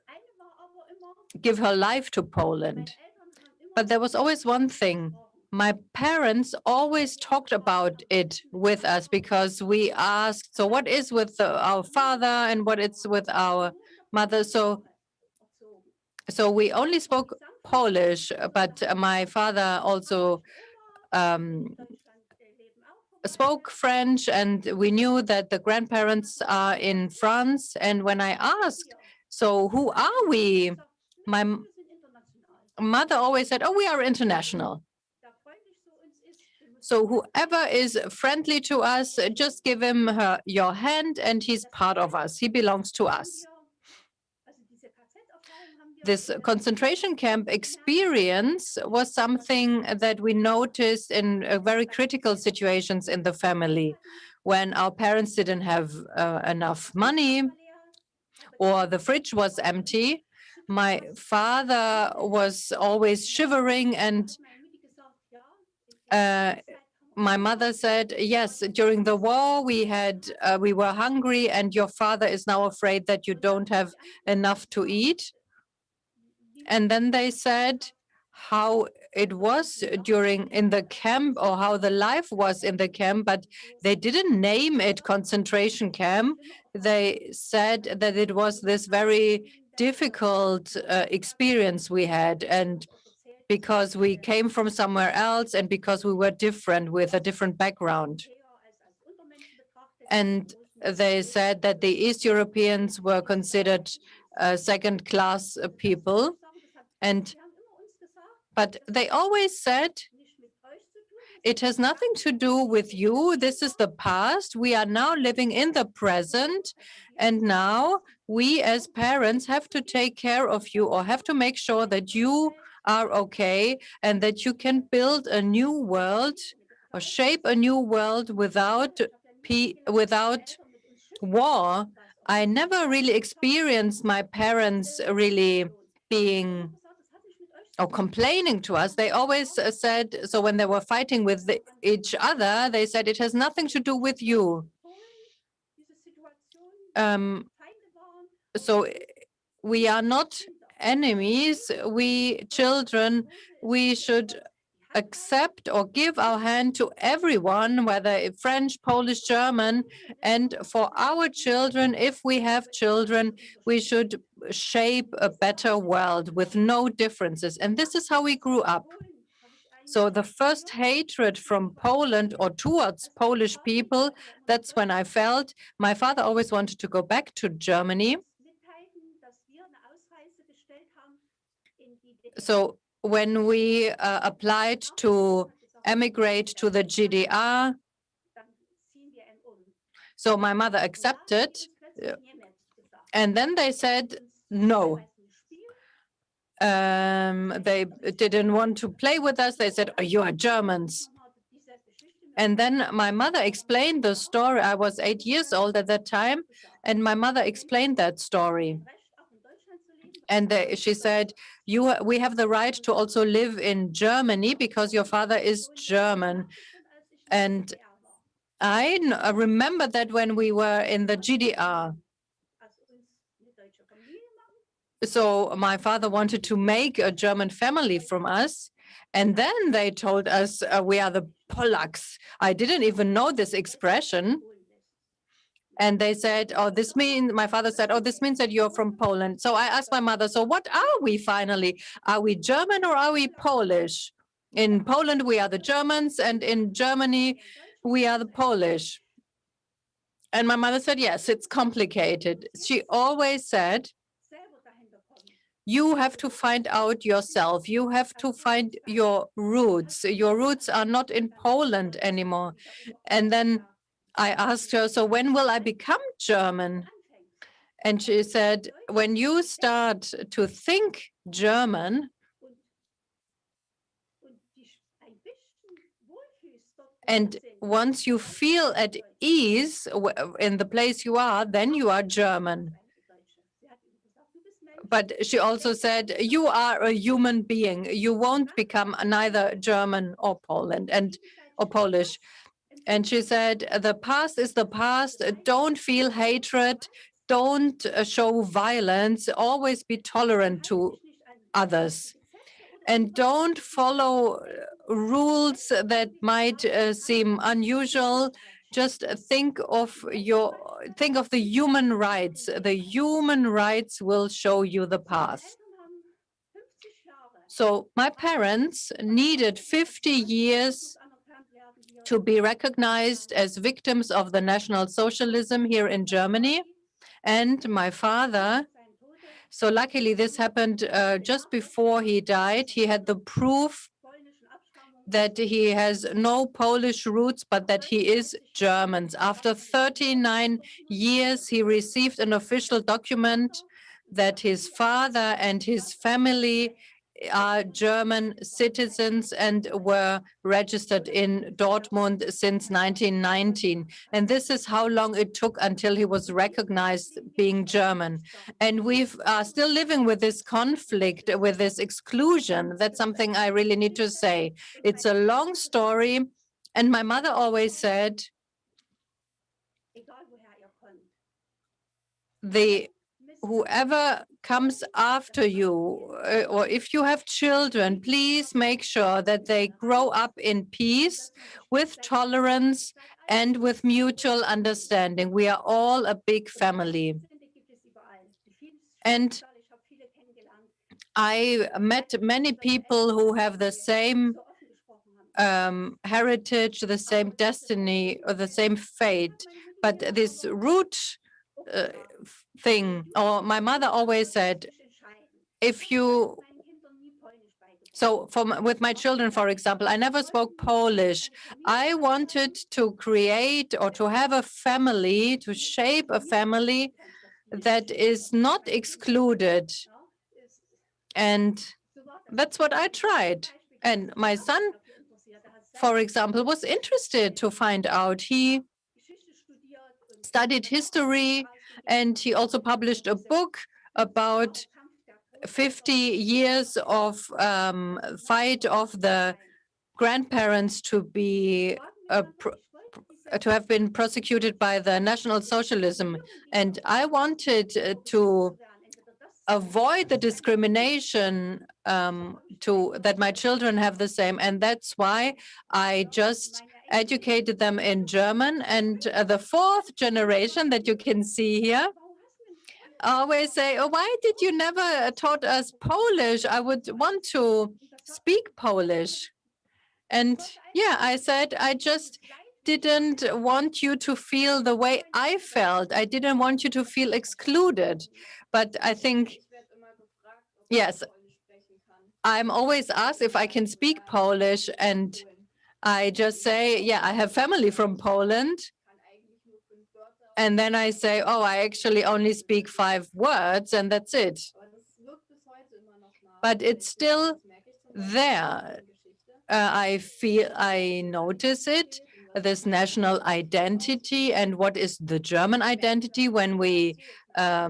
give her life to Poland. But there was always one thing. My parents always talked about it with us because we asked, so what is with our father and what is with our mother? So we only spoke Polish, but my father also spoke French, and we knew that the grandparents are in France. And when I asked, so who are we? My mother always said, oh, we are international. So whoever is friendly to us, just give him your hand, and he's part of us. He belongs to us. This concentration camp experience was something that we noticed in very critical situations in the family, when our parents didn't have enough money or the fridge was empty. My father was always shivering, and my mother said, yes, during the war we were hungry, and your father is now afraid that you don't have enough to eat. And then they said how it was in the camp, or how the life was in the camp, but they didn't name it concentration camp. They said that it was this very difficult experience we had, and because we came from somewhere else, and because we were different with a different background. And they said that the East Europeans were considered second-class people. But they always said, it has nothing to do with you. This is the past. We are now living in the present. And now we as parents have to take care of you, or have to make sure that you are okay, and that you can build a new world or shape a new world without war. I never really experienced my parents really being or complaining to us. They always said, so when they were fighting with each other, they said, it has nothing to do with you. So we are not enemies. We children, we should accept or give our hand to everyone, whether French, Polish, German. And for our children, if we have children, we should shape a better world with no differences. And this is how we grew up. So the first hatred from Poland or towards Polish people, that's when I felt my father always wanted to go back to Germany. So when we applied to emigrate to the GDR, so my mother accepted, and then they said no. They didn't want to play with us. They said, oh, you are Germans. And then my mother explained the story. I was 8 years old at that time, and my mother explained that story. And she said, we have the right to also live in Germany because your father is German. And I remember that when we were in the GDR. So my father wanted to make a German family from us. And then they told us we are the Polacks. I didn't even know this expression. And they said, oh, this means, my father said, oh, this means that you're from Poland. So I asked my mother, so what are we finally? Are we German or are we Polish? In Poland, we are the Germans, and in Germany, we are the Polish. And my mother said, yes, it's complicated. She always said, you have to find out yourself. You have to find your roots. Your roots are not in Poland anymore. And then I asked her, so when will I become German? And she said, when you start to think German, and once you feel at ease in the place you are, then you are German. But she also said, you are a human being. You won't become neither German or Polish. And she said, the past is the past. Don't feel hatred. Don't show violence. Always be tolerant to others. And don't follow rules that might seem unusual. Just think of the human rights. The human rights will show you the path. So my parents needed 50 years to be recognized as victims of the National Socialism here in Germany. And my father, so luckily this happened just before he died. He had the proof that he has no Polish roots, but that he is German. After 39 years, he received an official document that his father and his family are German citizens and were registered in Dortmund since 1919. And this is how long it took until he was recognized being German. And we are still living with this conflict, with this exclusion. That's something I really need to say. It's a long story. And my mother always said, whoever comes after you, or if you have children, please make sure that they grow up in peace, with tolerance, and with mutual understanding. We are all a big family. And I met many people who have the same heritage, the same destiny, or the same fate. But this root thing, or my mother always said, with my children, for example, I never spoke Polish. I wanted to create or to have a family, to shape a family that is not excluded. And that's what I tried. And my son, for example, was interested to find out. He studied history, and he also published a book about 50 years of fight of the grandparents to have been prosecuted by the National Socialism. And I wanted to avoid the discrimination that my children have the same. And that's why I just educated them in German. And the fourth generation that you can see here always say, oh, why did you never taught us Polish? I would want to speak Polish. And yeah, I said, I just didn't want you to feel the way I felt. I didn't want you to feel excluded. But I think, yes, I'm always asked if I can speak Polish, and I just say, yeah, I have family from Poland. And then I say, oh, I actually only speak 5 words, and that's it. But it's still there. I notice it, this national identity, and what is the German identity when we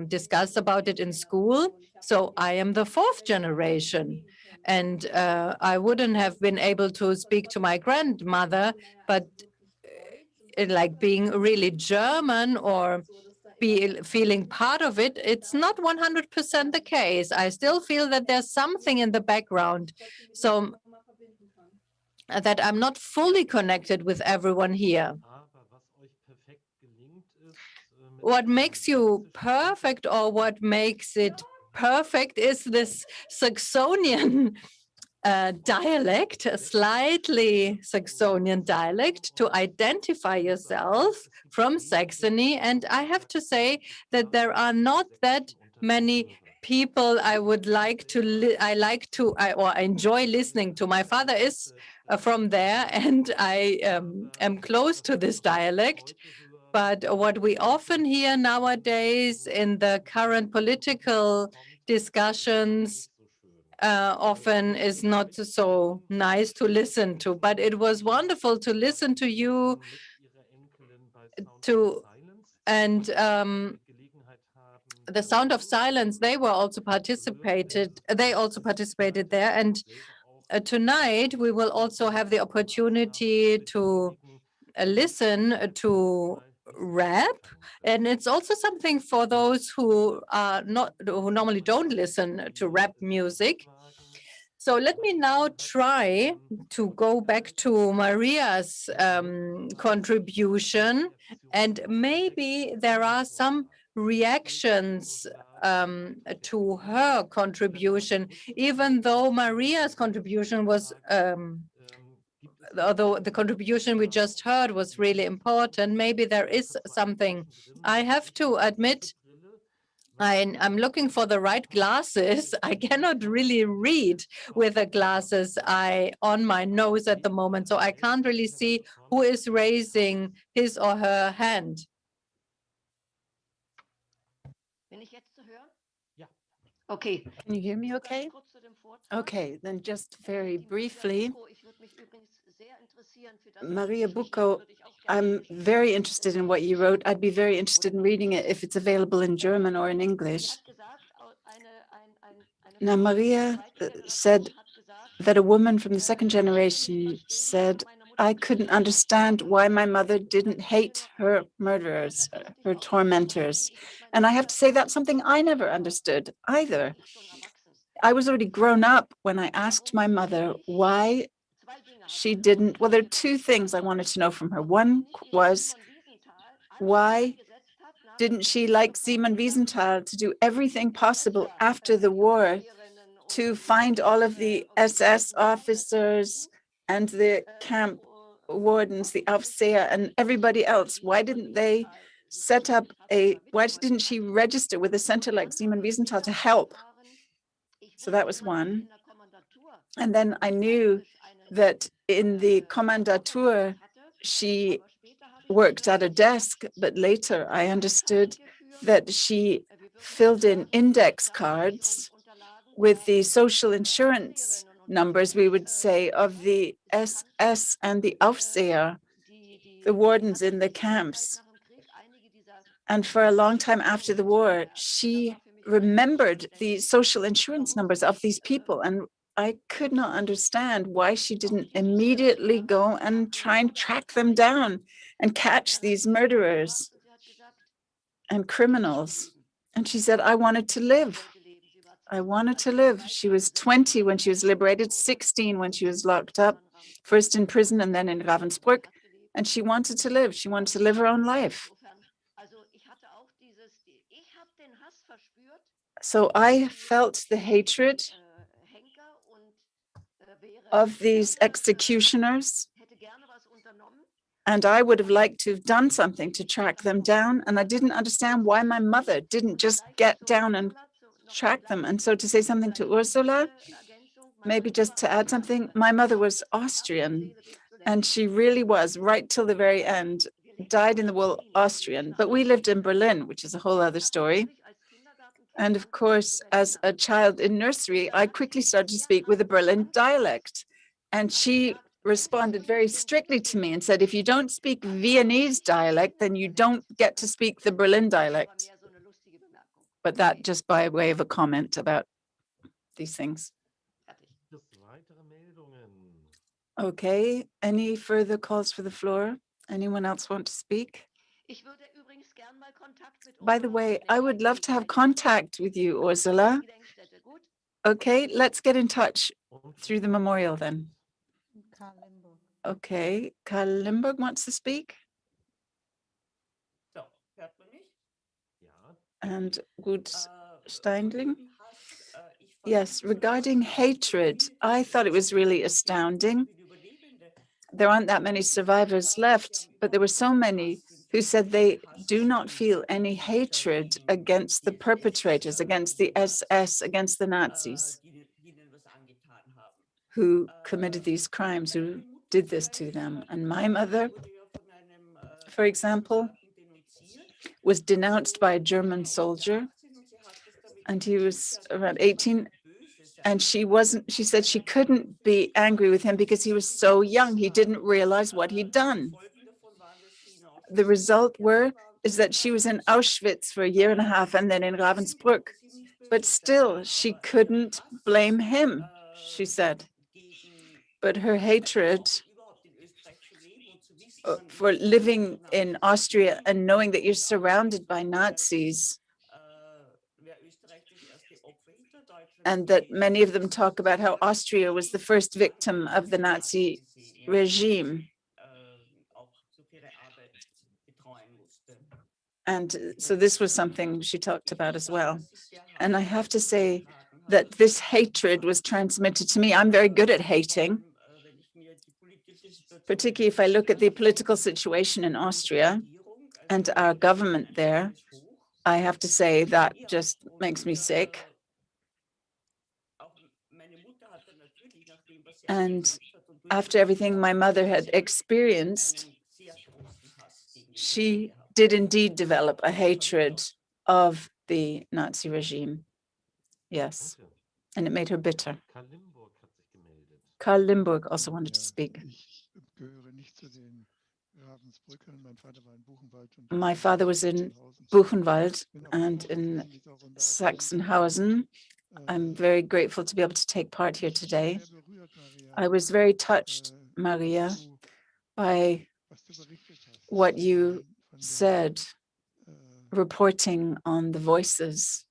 discuss about it in school. So I am the 4th generation, and I wouldn't have been able to speak to my grandmother, but like being really German or feeling part of it, it's not 100% the case. I still feel that there's something in the background. So that I'm not fully connected with everyone here. What makes you perfect, or what makes it perfect, is this Saxonian dialect, a slightly Saxonian dialect, to identify yourself from Saxony. And I have to say that there are not that many people I enjoy listening to. My father is from there, and I am close to this dialect. But what we often hear nowadays in the current political discussions often is not so nice to listen to. But it was wonderful to listen to you, and the Sound of Silence, they also participated there. And tonight we will also have the opportunity to listen to rap, and it's also something for those who normally don't listen to rap music. So let me now try to go back to Maria's contribution, and maybe there are some reactions to her contribution, even though Maria's contribution was, although the contribution we just heard was really important, maybe there is something. I have to admit, I'm looking for the right glasses. I cannot really read with the glasses on my nose at the moment, so I can't really see who is raising his or her hand. Okay. Can you hear me okay? Okay, then just very briefly, Maria Bucco, I'm very interested in what you wrote. I'd be very interested in reading it if it's available in German or in English. Now, Maria said that a woman from the 2nd generation said, I couldn't understand why my mother didn't hate her murderers, her tormentors. And I have to say that's something I never understood either. I was already grown up when I asked my mother why she didn't. Well, there are 2 things I wanted to know from her. One was, why didn't she, like Simon Wiesenthal, to do everything possible after the war to find all of the SS officers and the camp wardens, the Aufseher, and everybody else? Why didn't they set up why didn't she register with a center like Simon Wiesenthal to help? So that was one. And then I knew that in the Kommandatur, she worked at a desk, but later I understood that she filled in index cards with the social insurance numbers, we would say, of the SS and the Aufseher, the wardens in the camps. And for a long time after the war, she remembered the social insurance numbers of these people. And I could not understand why she didn't immediately go and try and track them down and catch these murderers and criminals. And she said, I wanted to live. I wanted to live. She was 20 when she was liberated, 16 when she was locked up, first in prison and then in Ravensbrück. And she wanted to live. She wanted to live her own life. So I felt the hatred of these executioners, and I would have liked to have done something to track them down. And I didn't understand why my mother didn't just get down and track them. And so to say something to Ursula, maybe just to add something, my mother was Austrian, and she really was, right till the very end, died in the wool Austrian. But we lived in Berlin, which is a whole other story. And of course, as a child in nursery, I quickly started to speak with a Berlin dialect. And she responded very strictly to me and said, if you don't speak Viennese dialect, then you don't get to speak the Berlin dialect. But that just by way of a comment about these things. Okay, any further calls for the floor? Anyone else want to speak? By the way, I would love to have contact with you, Ursula. Okay, let's get in touch through the memorial then. Okay, Karl Limburg wants to speak. And Gut Steindling. Yes, regarding hatred, I thought it was really astounding. There aren't that many survivors left, but there were so many who said they do not feel any hatred against the perpetrators, against the SS, against the Nazis who committed these crimes, who did this to them. And my mother, for example, was denounced by a German soldier, and he was around 18. And she said she couldn't be angry with him because he was so young. He didn't realize what he'd done. The result is that she was in Auschwitz for a year and a half and then in Ravensbrück. But still, she couldn't blame him, she said. But her hatred for living in Austria and knowing that you're surrounded by Nazis, and that many of them talk about how Austria was the first victim of the Nazi regime. And so this was something she talked about as well. And I have to say that this hatred was transmitted to me. I'm very good at hating, particularly if I look at the political situation in Austria and our government there. I have to say that just makes me sick. And after everything my mother had experienced, she did indeed develop a hatred of the Nazi regime. Yes. And it made her bitter. Karl Limburg also wanted to speak. My father was in Buchenwald and in Sachsenhausen. I'm very grateful to be able to take part here today. I was very touched, Maria, by what you said, reporting on the voices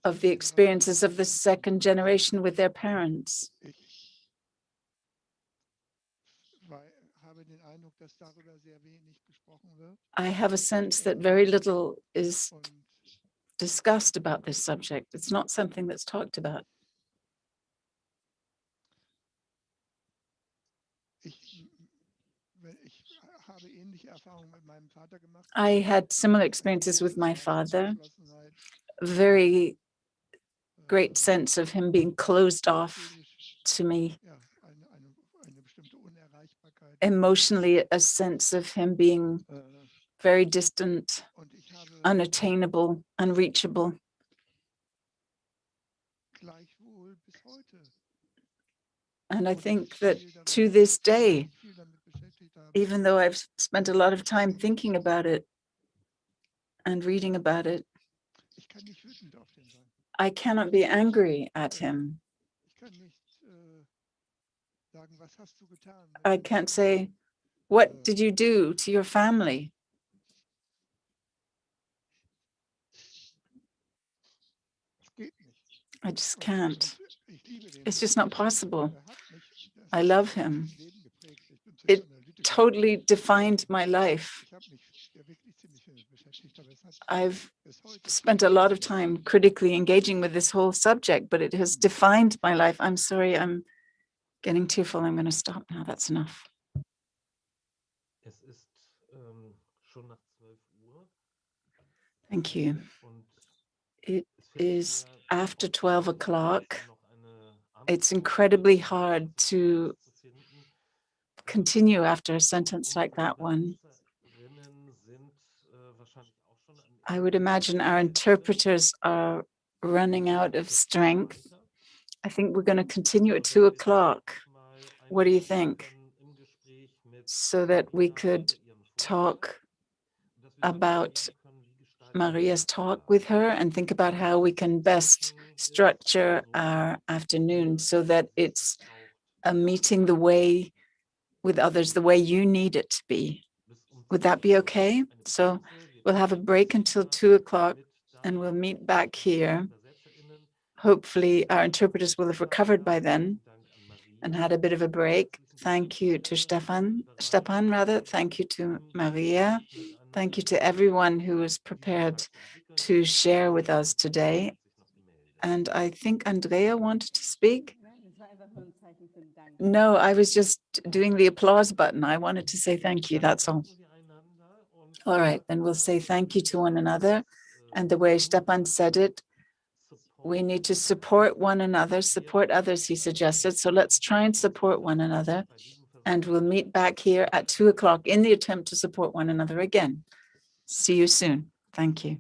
of the experiences of the second generation with their parents. I have a sense that very little is discussed about this subject. It's not something that's talked about. I had similar experiences with my father, a very great sense of him being closed off to me. Emotionally, a sense of him being very distant, unattainable, unreachable. And I think that to this day, even though I've spent a lot of time thinking about it and reading about it, I cannot be angry at him. I can't say, what did you do to your family? I just can't. It's just not possible. I love him. It totally defined my life. I've spent a lot of time critically engaging with this whole subject, but it has defined my life. I'm sorry, I'm getting tearful. I'm going to stop now. That's enough. Es ist schon nach 12 Uhr. Thank you. It is after 12 o'clock. It's incredibly hard to continue after a sentence like that one. I would imagine our interpreters are running out of strength. I think we're going to continue at 2 o'clock. What do you think? So that we could talk about Maria's talk with her and think about how we can best structure our afternoon so that it's a meeting the way with others, the way you need it to be. Would that be okay? So we'll have a break until 2 o'clock and we'll meet back here. Hopefully our interpreters will have recovered by then and had a bit of a break. Thank you to Stepan. Thank you to Maria. Thank you to everyone who was prepared to share with us today. And I think Andrea wanted to speak. No, I was just doing the applause button. I wanted to say thank you, that's all. All right, then we'll say thank you to one another. And the way Stepan said it, we need to support one another, support others, he suggested. So let's try and support one another. And we'll meet back here at 2 o'clock in the attempt to support one another again. See you soon. Thank you.